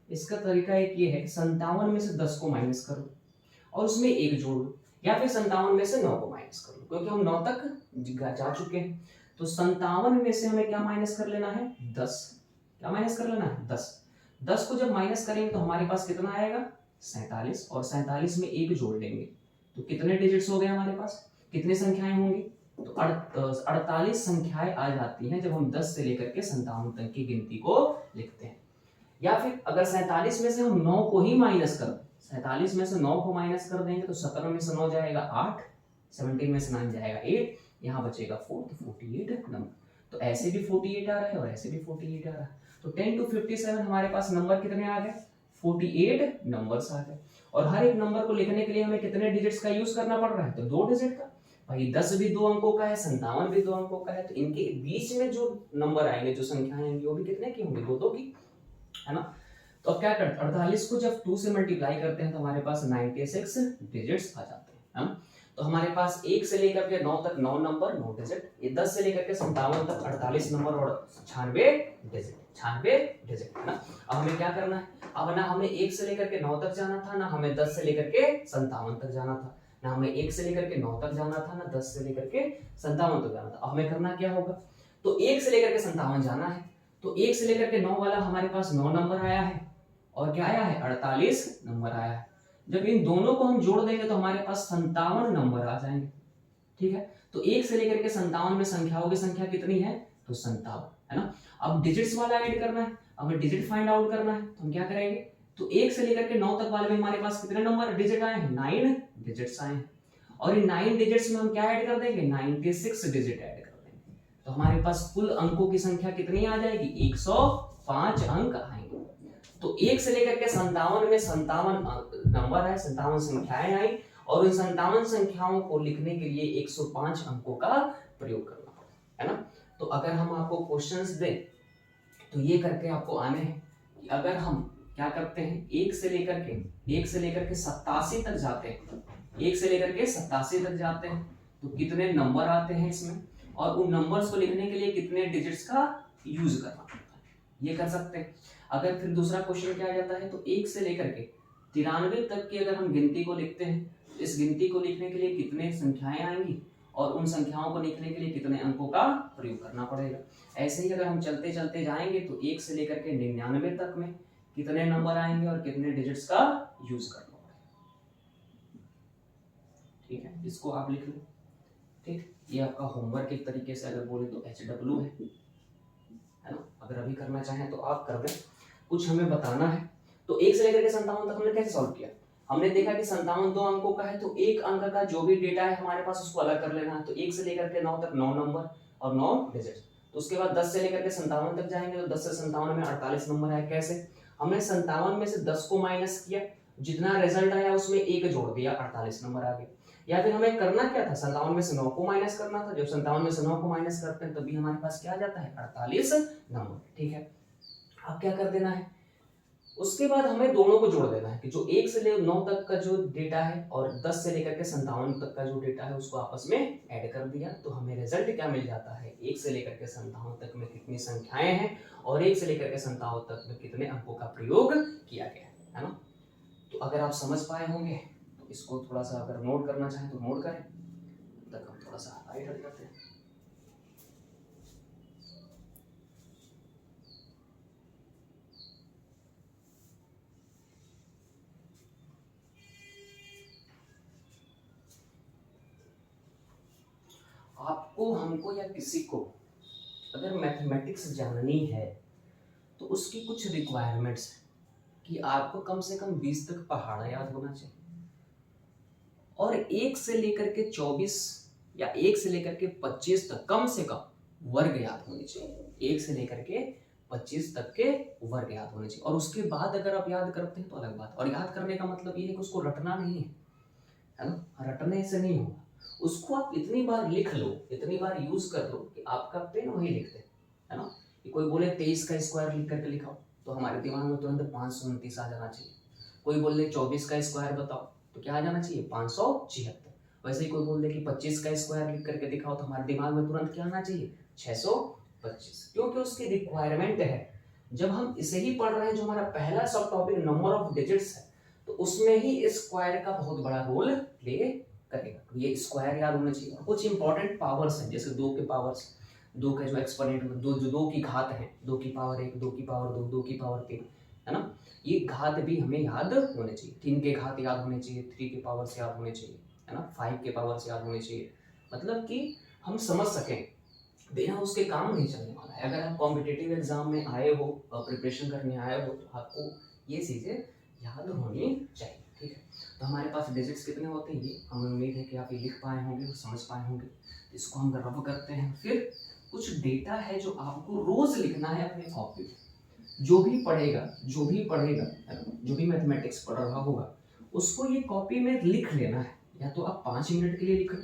इसका तरीका एक ये है कि 57 में से 10 को माइनस कर लो और उसमें 1 जोड़ लो, या फिर 57 में से 9 को माइनस कर लो, क्योंकि हम 9 तक जा चुके हैं। तो 57 में से हमें क्या माइनस कर लेना है, 10। क्या माइनस कर लेना है, 10। 10 को जब माइनस करेंगे तो हमारे पास कितना आएगा, 47, और 47 में एक जोड़ लेंगे तो कितने डिजिट्स हो गए हमारे पास, कितनी संख्याएं होंगी, तो 48 संख्याएं आ जाती हैं जब हम 10 से लेकर के 57 तक की गिनती को लिखते हैं। या फिर अगर 47 में से हम 9 को ही माइनस कर, 47 में से 9 को माइनस कर देंगे तो 17 में से 9 जाएगा 8, 17 में से 9 जाएगा 8, यहाँ बचेगा 4, तो 48 नंबर। तो ऐसे भी 48 आ रहा है और ऐसे भी 48 आ रहा है। तो 10 to 57 हमारे पास नंबर कितने आ गए, 48 नंबर्स आ गए। और हर एक नंबर को लिखने के लिए हमें कितने डिजिट्स का यूज करना पड़ रहा है, तो 2 डिजिट का। भाई 10 भी 2 अंकों का है, 57 भी 2 अंकों का है, तो इनके बीच में जो नंबर आएंगे, जो संख्याएं आएंगी, वो भी कितने की होंगी, 2 की, है ना। तो अब क्या करते हैं, 48 को जब 2 से मल्टीप्लाई करते हैं तो हमारे पास 96 डिजिट्स आ जाते हैं, है। तो हमारे पास 1 से लेकर के 9 तक 9 नंबर, 9 डिजिट। ये 10 से लेकर के 57 तक 48 नंबर और 96 डिजिट, 96 डिजिट, है ना। अब हमें क्या करना है, अब ना हमें 1 से लेकर के 9 तक जाना था, ना हमें 10 से लेकर के 57 तक जाना था, ना हमें 1 से लेकर के 9 तक जाना था, ना 10 से लेकर के 57 तक जाना था। अब हमें करना क्या होगा, तो 1 से लेकर के 57 जाना है, तो 1 से लेकर के 9 वाला हमारे पास 9 नंबर आया है, और क्या आया है, 48 नंबर आया है। जब इन दोनों को हम जोड़ देंगे तो हमारे पास 57 नंबर आ जाएंगे, ठीक है। तो 1 से लेकर के 57 में संख्याओं की संख्या कितनी है, तो 57, है ना। अब डिजिट्स वाला ऐड करना है, हमें डिजिट फाइंड आउट करना है, तो हम क्या करेंगे, तो 1 से लेकर के 9 तक वाले में हमारे पास कितने नंबर डिजिट आए हैं, 9 डिजिट्स आए हैं। और इन 9 डिजिट्स में हम क्या ऐड कर देंगे, 96 डिजिट ऐड कर देंगे, तो हमारे पास कुल अंकों की संख्या कितनी आ जाएगी, 105 अंक आएंगे। तो 1 से लेकर के 57 में 57 नंबर है, 57 संख्याएं आई, और उन 57 संख्याओं को लिखने के लिए 105 अंकों का प्रयोग करना पड़ता है ना। तो अगर हम आपको क्वेश्चंस दें तो ये करके आपको आने हैं कि अगर हम क्या करते हैं, 1 से लेकर के 87 तक जाते हैं, 1 से लेकर के 87 तक जाते हैं तो कितने नंबर आते हैं इसमें, और उन नंबर्स को लिखने के लिए कितने डिजिट्स का यूज करना पड़ता है, ये कर सकते हैं। अगर फिर दूसरा क्वेश्चन क्या आ जाता है, तो 1 से लेकर के 93 तक की अगर हम गिनती को लिखते हैं, इस गिनती को लिखने के लिए कितने संख्याएं आएंगी, और उन संख्याओं को लिखने के लिए कितने अंकों का प्रयोग करना पड़ेगा। ऐसे ही अगर हम चलते चलते जाएंगे तो 1 से लेकर के 99 तक में कितने नंबर आएंगे और कितने डिजिट्स का यूज करना पड़ेगा, ठीक है। इसको आप लिख लो, ठीक। ये आपका होमवर्क एक तरीके से अगर बोले तो HW है ना। अगर अभी करना चाहें तो आप कर दें, कुछ हमें बताना है। तो 1 से लेकर के 57 तक हमने कैसे सॉल्व किया, हमने देखा कि 57 2 अंकों का है, तो एक अंक का जो भी डेटा है हमारे पास उसको अलग कर लेना है। तो 1 से लेकर के 9 तक 9 नंबर और 9 डिजिट। तो उसके बाद 10 से लेकर के 57 तक जाएंगे, तो 10 से 57 में 48 नंबर है। कैसे, हमने 57 में से 10 को माइनस किया, जितना रिजल्ट आया उसमें 1 जोड़ दिया, 48 नंबर आ गए। या फिर हमें करना क्या था, 57 में से 9 को माइनस करना था। जब 57 में से 9 को माइनस करते हैं तभी हमारे पास क्या आ जाता है, 48 नंबर, ठीक है। अब क्या कर देना है, उसके बाद हमें दोनों को जोड़ देना है कि जो 1 से 9 तक का जो डेटा है और 10 से लेकर के 57 तक का जो डेटा है उसको आपस में ऐड कर दिया, तो हमें रिजल्ट क्या मिल जाता है, 1 से लेकर के 57 तक में कितनी संख्याएं हैं और 1 से लेकर के 57 तक में कितने अंकों का प्रयोग किया गया है ना। तो अगर आप समझ पाए होंगे तो इसको थोड़ा सा अगर नोट करना चाहें तो नोट करें, तब हम थोड़ा सा आगे बढ़ जाते हैं। आपको, हमको या किसी को अगर मैथमेटिक्स जाननी है तो उसकी कुछ रिक्वायरमेंट्स है कि आपको कम से कम 20 तक पहाड़ा याद होना चाहिए, और 1 से लेकर के 24 या 1 से लेकर के 25 तक कम से कम वर्ग याद होने चाहिए। 1 से लेकर के 25 तक के वर्ग याद होने चाहिए, और उसके बाद अगर आप याद करते हैं तो अलग बात। और याद करने का मतलब ये है कि उसको रटना नहीं है ना, रटने से नहीं होगा। उसको आप इतनी बार लिख लो, इतनी बार यूज कर लो कि आपका पेन वही लिखते है ना। कि कोई बोले 23 का स्क्वायर लिख करके लिखाओ तो हमारे दिमाग में तुरंत 529 आ जाना चाहिए। कोई बोल दे 24 का स्क्वायर बताओ तो क्या आ जाना चाहिए, 576। वैसे ही कोई बोल दे कि 25 का स्क्वायर लिख करके दिखाओ तो हमारे दिमाग में तुरंत क्या आना चाहिए, 625, क्योंकि उसकी रिक्वायरमेंट है। जब हम इसे ही पढ़ रहे हैं जो हमारा पहला सब टॉपिक नंबर ऑफ डिजिट्स है, तो उसमें ही स्क्वायर का बहुत बड़ा रोल प्ले करेगा। ये स्क्वायर याद होना चाहिए। कुछ इंपॉर्टेंट पावर्स हैं जैसे 2 के पावर्स, दो का जो एक्सपोनेंट दो की घात है, 2 की पावर 1, 2 की पावर 2, 2 की पावर 3, है ना, ये घात भी हमें याद होने चाहिए। 3 के घात याद होने चाहिए, 3 के पावर से याद होने चाहिए, है ना, 5 के पावर से याद होने चाहिए, मतलब कि हम समझ सकें, बिना उसके काम नहीं चलने वाला है। अगर आप कॉम्पिटिटिव एग्जाम में आए हो, प्रिपरेशन करने आए हो, तो आपको ये चीज़ें याद होनी चाहिए, ठीक है। तो हमारे पास डिजिट्स कितने होते हैं, ये हमें उम्मीद है कि आप ये लिख पाए होंगे और समझ पाए होंगे। इसको हम रब करते हैं। फिर कुछ डेटा है जो आपको रोज लिखना है अपने कॉपी में। जो भी पढ़ेगा, जो भी मैथमेटिक्स पढ़ रहा होगा, उसको ये कॉपी में लिख लेना है। या तो आप 5 मिनट के लिए लिख लो,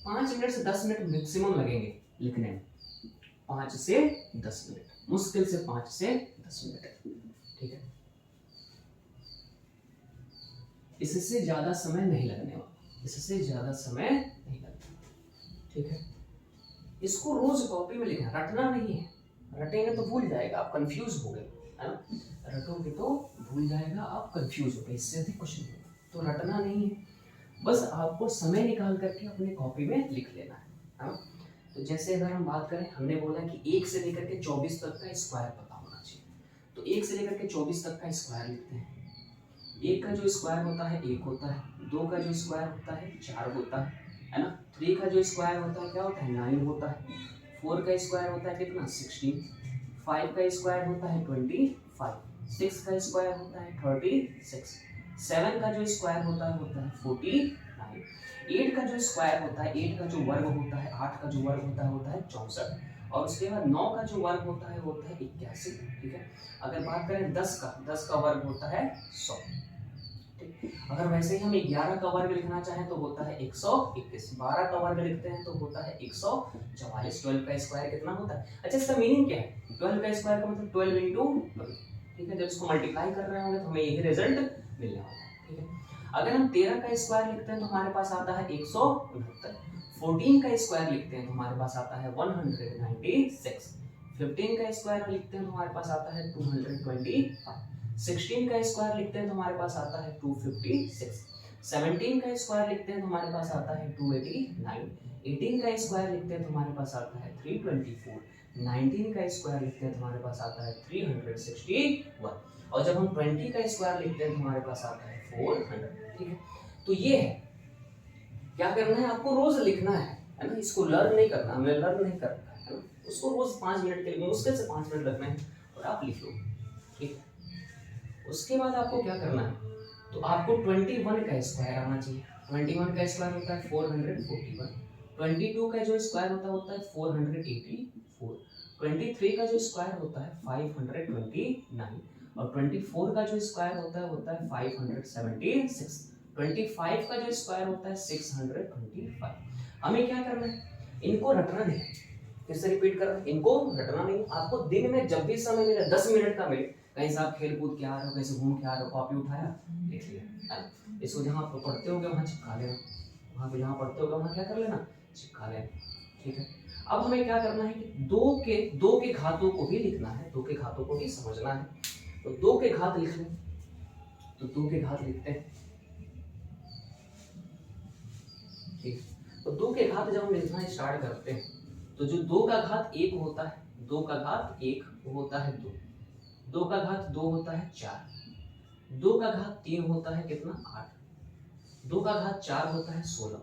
5 मिनट से 10 मिनट मैक्सिमम लगेंगे लिखने में, 5 से 10 मिनट, मुश्किल से 5 से 10 मिनट, ठीक है। इससे ज्यादा समय नहीं लगने वाला, इससे ज्यादा समय नहीं लगता, ठीक है। इसको रोज कॉपी में लिखना, रटना नहीं है। रटेंगे तो भूल जाएगा, आप कंफ्यूज हो गए, है ना, रटोगे तो भूल जाएगा, आप कंफ्यूज हो गए, इससे अधिक कुछ नहीं होगा। तो रटना नहीं है, बस आपको समय निकाल करके अपने कॉपी में लिख लेना है ना। तो जैसे अगर हम बात करें, हमने बोला कि 1 से लेकर के 24 तक का स्क्वायर पता होना चाहिए। तो 1 से लेकर के 24 तक का स्क्वायर लिखते हैं। 1 का जो स्क्वायर होता है 1 होता है, 2 का जो स्क्वायर होता है 4 होता है ना। 3 का जो स्क्वायर होता है क्या होता है 9 होता है। 4 का स्क्वायर होता है कितना 16। 5 का स्क्वायर होता है 25। 6 का स्क्वायर होता है 36। 7 का जो स्क्वायर होता है 49। 8 का जो स्क्वायर होता है, 8 का जो वर्ग होता है, 8 का जो वर्ग होता है 64। और उसके बाद 9 का जो वर्ग होता है 81, ठीक है। अगर बात करें 10 का वर्ग होता है 100, ठीक। अगर वैसे ही हम 11 का वर्ग लिखना चाहें तो होता है 121। 12 का वर्ग लिखते हैं तो होता है 144। 12 का स्क्वायर कितना होता है, अच्छा इसका मीनिंग क्या है, 12 का स्क्वायर का मतलब 12 इंटू 12, ठीक है। जब इसको मल्टीप्लाई कर रहे होंगे तो हमें यही रिजल्ट मिलने वाला है, ठीक है। अगर हम 13 का स्क्वायर लिखते हैं तो हमारे पास आता है 169। 14 का स्क्वायर लिखते हैं तो हमारे पास आता है 196। 15 का स्क्वायर लिखते हैं तो हमारे पास आता है 225। 16 का स्क्वायर लिखते हैं तो हमारे पास आता है 256। 17 का स्क्वायर लिखते हैं तो हमारे पास आता है 289। 18 का स्क्वायर लिखते हैं तो हमारे पास आता है 324। 19 का स्क्वायर लिखते हैं तो हमारे पास आता है 361। और जब हम 20 का स्क्वायर लिखते हैं तो हमारे पास आता है 400, ठीक है। तो ये है, क्या करना है आपको, रोज लिखना है ना। इसको लर्न नहीं करना, हमें लर्न नहीं करना है ना। उसको रोज 5 मिनट के लिए, मुश्किल से 5 मिनट लगना है और आप लिख लो, ठीक है। उसके बाद आपको क्या करना है, तो आपको 21 का स्क्वायर आना चाहिए। 21 का स्क्वायर होता है 441। 22 का जो स्क्वायर होता है 484। 23 का जो स्क्वायर होता है 529। और 24 का जो स्क्वायर होता है 576। 25 का जो स्क्वायर होता है 625। हमें क्या करना है, इनको रटना नहीं। फिर से रिपीट कर रहे हैं, इनको रटना नहीं। आपको दिन में जब भी समय मिले, 10 मिनट का मिले, कहीं से आप खेल कूद के आ रहे हो, कहीं से घूम के आ रहे हो, कॉपी उठाया लिख लिया, इसको जहाँ आप पढ़ते होगे वहाँ चिपका लेना, वहाँ पे जहाँ पढ़ते होगे वहाँ क्या कर लेना, चिपका लेना, ठीक है। अब हमें क्या करना है कि दो के घातों को भी लिखना है, 2 के घातों को भी समझना है। तो 2 के घात लिख लें, तो 2 के घात लिखते हैं, ठीक। तो 2 के घात जब हम लिखना स्टार्ट करते हैं तो जो 2 का घात 1 होता है, 2 का घात 1 होता है 2, 2 का घात 2 होता है 4, 2 का घात 3 होता है कितना 8, 2 का घात 4 होता है 16,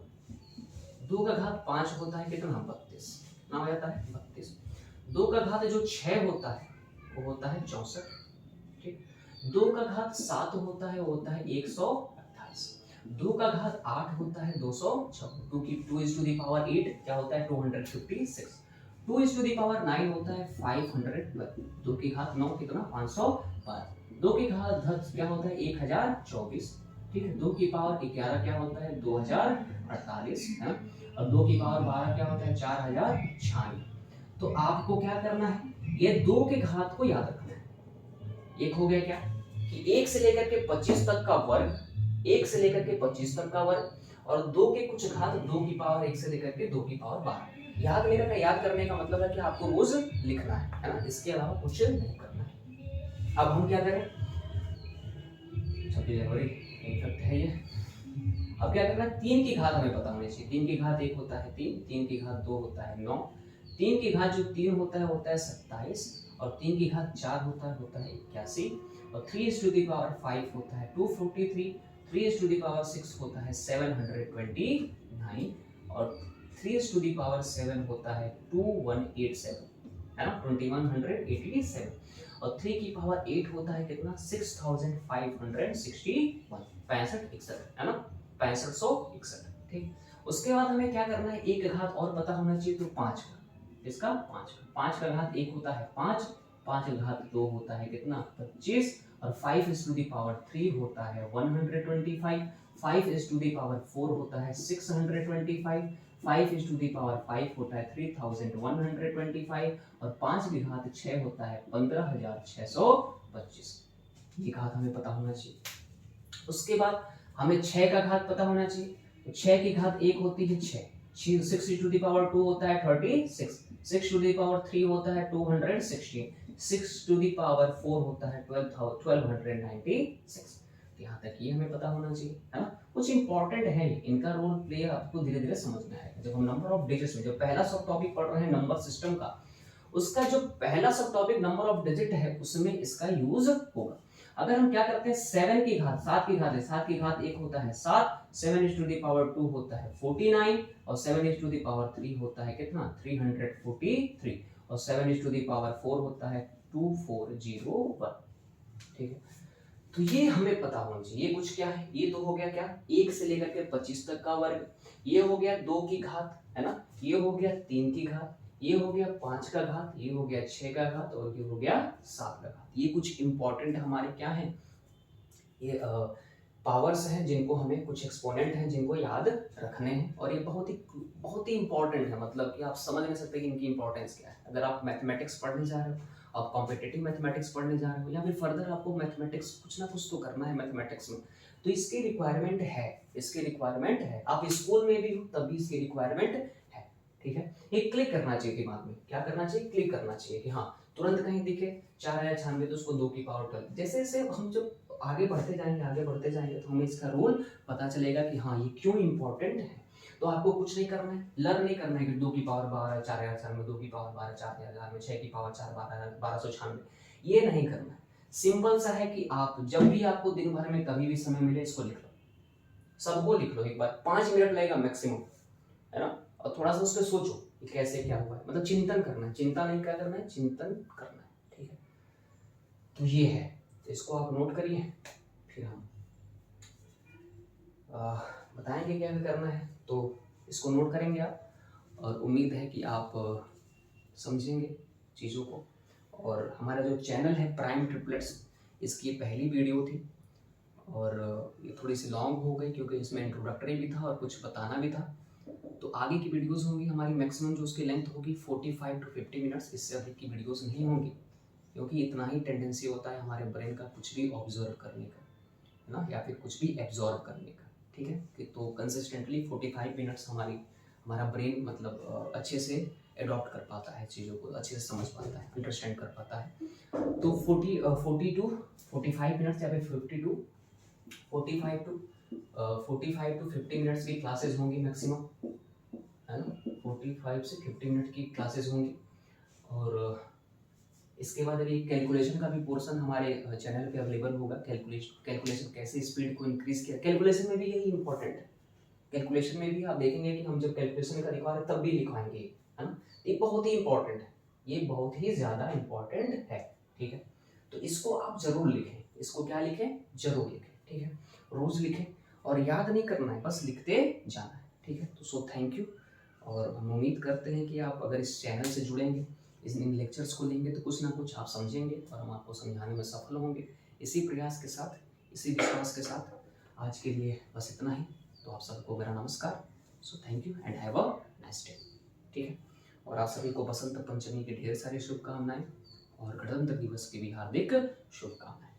2 का घात 5 होता है कितना 32, कितना हो जाता है 32। 2 का घात जो 6 होता है वो होता है 64, ठीक। 2 का घात 7 होता है वो होता है 128। 2 का घात 8 होता है 256। 2 is to the power 8 क्या होता है 256। 2 is to the power 9 होता है 512। 2 की घात 9 कितना 512। 2 की घात 10 क्या होता है 1024, ठीक है। 2 की पावर 11 क्या होता है 2048 है। और 2 की पावर 12 क्या होता है 4096। तो आपको क्या करना है, ये 2 के घात को याद रखना है। एक हो गया क्या कि 1 से लेकर के 25 तक का वर्ग, 1 से लेकर के 25 तक का वर्ग, और 2 के कुछ घात 2 की पावर 1 से लेकर के 2 की पावर 12। याद नहीं रखना, याद करने का मतलब है कि आपको रोज लिखना है ना, इसके अलावा कुछ नहीं करना है। अब हम क्या करें, 26 जनवरी इनफेक्ट है ये। अब क्या करना है, 3 की घात हमें पता होनी चाहिए। 3 की घात 1 होता है 3, 3 की घात 2 होता है 9, 3 की घात जो 3 होता है 27, और 3 की घात 4 होता है 81, और 3 is to the power 5 होता है 243, 3 is to the power 6 होता है 729, और 3 is to the power 7 होता है 2187, है ना, 2187, और 3 की पावर 8 होता है कितना, 6561, 6561, है ना, 6561। ठीक, उसके बाद हमें क्या करना है, एक घात और पता होना चाहिए, तो 5 का, इसका 5 का घात 1 होता है 5, 5 का घात 2 होता है कितना, 25, और 5 is to the power 3 होता है 125, 5 is to the power 4 होता है 625, 5 is to the power 5 होता है 3125, और 5 की घात 6 होता है 15625। ये घात हमें पता होना चाहिए। उसके बाद हमें 6 का घात पता होना चाहिए, तो 6 की घात 1 होती है 6, 6 to the power 2 होता है 36, 6 to the power 3 होता है 216, 6 to the power 4 होता है 1296। यहाँ तक ये हमें पता होना चाहिए, है ना। कुछ इंपॉर्टेंट है, इनका रोल प्ले आपको धीरे धीरे समझना है। जब हम नंबर ऑफ डिजिट्स में जो पहला सब टॉपिक पढ़ रहे हैं नंबर सिस्टम का, उसका जो पहला सब टॉपिक नंबर ऑफ डिजिट है उसमें इसका यूज होगा। अगर हम क्या करते हैं, 7 की घात, 7 की घात है, 7 की घात 1 होता है 7, 7 is to the power 2 होता है 49, और 7 is to the power 3 होता है कितना, 343, और 7 is to the power 4 होता है 2401। ठीक है, तो ये हमें पता होना चाहिए। ये कुछ क्या है, ये तो हो गया क्या, 1 से लेकर के 25 तक का वर्ग, ये हो गया 2 की घात, है ना, ये हो गया 3 की घात, ये हो गया 5 का घात, ये हो गया 6 का घात, और ये हो गया 7 का घात। ये कुछ इंपॉर्टेंट हमारे क्या है, ये पावर्स हैं जिनको हमें, कुछ एक्सपोनेंट हैं जिनको याद रखने हैं, और ये बहुत ही इंपॉर्टेंट है। मतलब कि आप समझ नहीं सकते कि इनकी इंपॉर्टेंस क्या है। अगर आप मैथमेटिक्स पढ़ने जा रहे हो, आप कॉम्पिटिटिव मैथमेटिक्स पढ़ने जा रहे हो, या फिर फर्दर आपको मैथमेटिक्स कुछ ना कुछ तो करना है मैथमेटिक्स में, तो इसकी रिक्वायरमेंट है, इसकी रिक्वायरमेंट है। आप स्कूल में भी हो तब भी इसकी रिक्वायरमेंट है। ठीक है, एक क्लिक करना चाहिए दिमाग में, क्या करना चाहिए, क्लिक करना चाहिए कि हाँ तुरंत कहीं दिखे 4096 तो उसको 2 की पावर 12। जैसे जैसे हम जब आगे बढ़ते जाएंगे तो हमें इसका रूल पता चलेगा कि हाँ ये क्यों इंपॉर्टेंट है। तो आपको कुछ नहीं करना है, लर्न नहीं करना है कि 2 की पावर 12 4000 में, 2 की पावर 12 4000 में, 6 की पावर 4 1296, ये नहीं करना है। सिंपल सा है कि आप जब भी आपको दिन भर में कभी भी समय मिले इसको लिख लो, सबको लिख लो एक बार, 5 मिनट लगेगा मैक्सिमम, है ना, और थोड़ा सा उस पर सोचो कि कैसे क्या हुआ है, मतलब चिंतन करना है, चिंता नहीं क्या करना है, चिंतन करना है। ठीक है, तो ये है, तो इसको आप नोट करिए, फिर हम बताएंगे क्या करना है, तो इसको नोट करेंगे आप, और उम्मीद है कि आप समझेंगे चीज़ों को। और हमारा जो चैनल है प्राइम ट्रिपलेट्स, इसकी ये पहली वीडियो थी, और ये थोड़ी सी लॉन्ग हो गई क्योंकि इसमें इंट्रोडक्टरी भी था और कुछ बताना भी था। तो आगे की वीडियोस होंगी हमारी, मैक्सिमम जो उसकी लेंथ होगी 45 to 50 मिनट्स, इससे अधिक की वीडियोस नहीं होंगी, क्योंकि इतना ही टेंडेंसी होता है हमारे ब्रेन का कुछ भी ऑब्जर्व करने का, है ना, या फिर कुछ भी एब्जॉर्व करने का। ठीक है, कि तो कंसिस्टेंटली 45 मिनट्स हमारा ब्रेन मतलब अच्छे से एडॉप्ट कर पाता है, चीज़ों को अच्छे से समझ पाता है, अंडरस्टैंड कर पाता है। तो 40 to 45 मिनट्स या फिर 45 to 50 मिनट्स की क्लासेस होंगी मैक्सिमम, है ना, 45 से 50 मिनट की क्लासेस होंगी। और इसके बाद अभी कैलकुलेशन का भी पोर्शन हमारे चैनल पे अवेलेबल होगा। कैलकुलेशन कैसे स्पीड को इंक्रीज किया, कैलकुलेशन में भी यही इंपॉर्टेंट है। कैलकुलेशन में भी आप देखेंगे कि हम जब कैलकुलेशन का दिखा रहे तब भी लिखवाएंगे, है ना, ये बहुत ही इंपॉर्टेंट है, ये बहुत ही ज़्यादा इंपॉर्टेंट है। ठीक है, तो इसको आप जरूर लिखें, इसको क्या लिखें, जरूर लिखें। ठीक है, रोज लिखें, और याद नहीं करना है, बस लिखते जाना है। ठीक है, तो सो थैंक यू, और हम उम्मीद करते हैं कि आप अगर इस चैनल से जुड़ेंगे, इन लेक्चर्स को लेंगे, तो कुछ ना कुछ आप समझेंगे और हम आपको समझाने में सफल होंगे। इसी प्रयास के साथ, इसी विश्वास के साथ आज के लिए बस इतना ही। तो आप सबको मेरा नमस्कार, so thank you and have a nice day. ठीक है, और आप सभी को बसंत पंचमी की ढेर सारी शुभकामनाएं और गणतंत्र दिवस की भी हार्दिक शुभकामनाएं।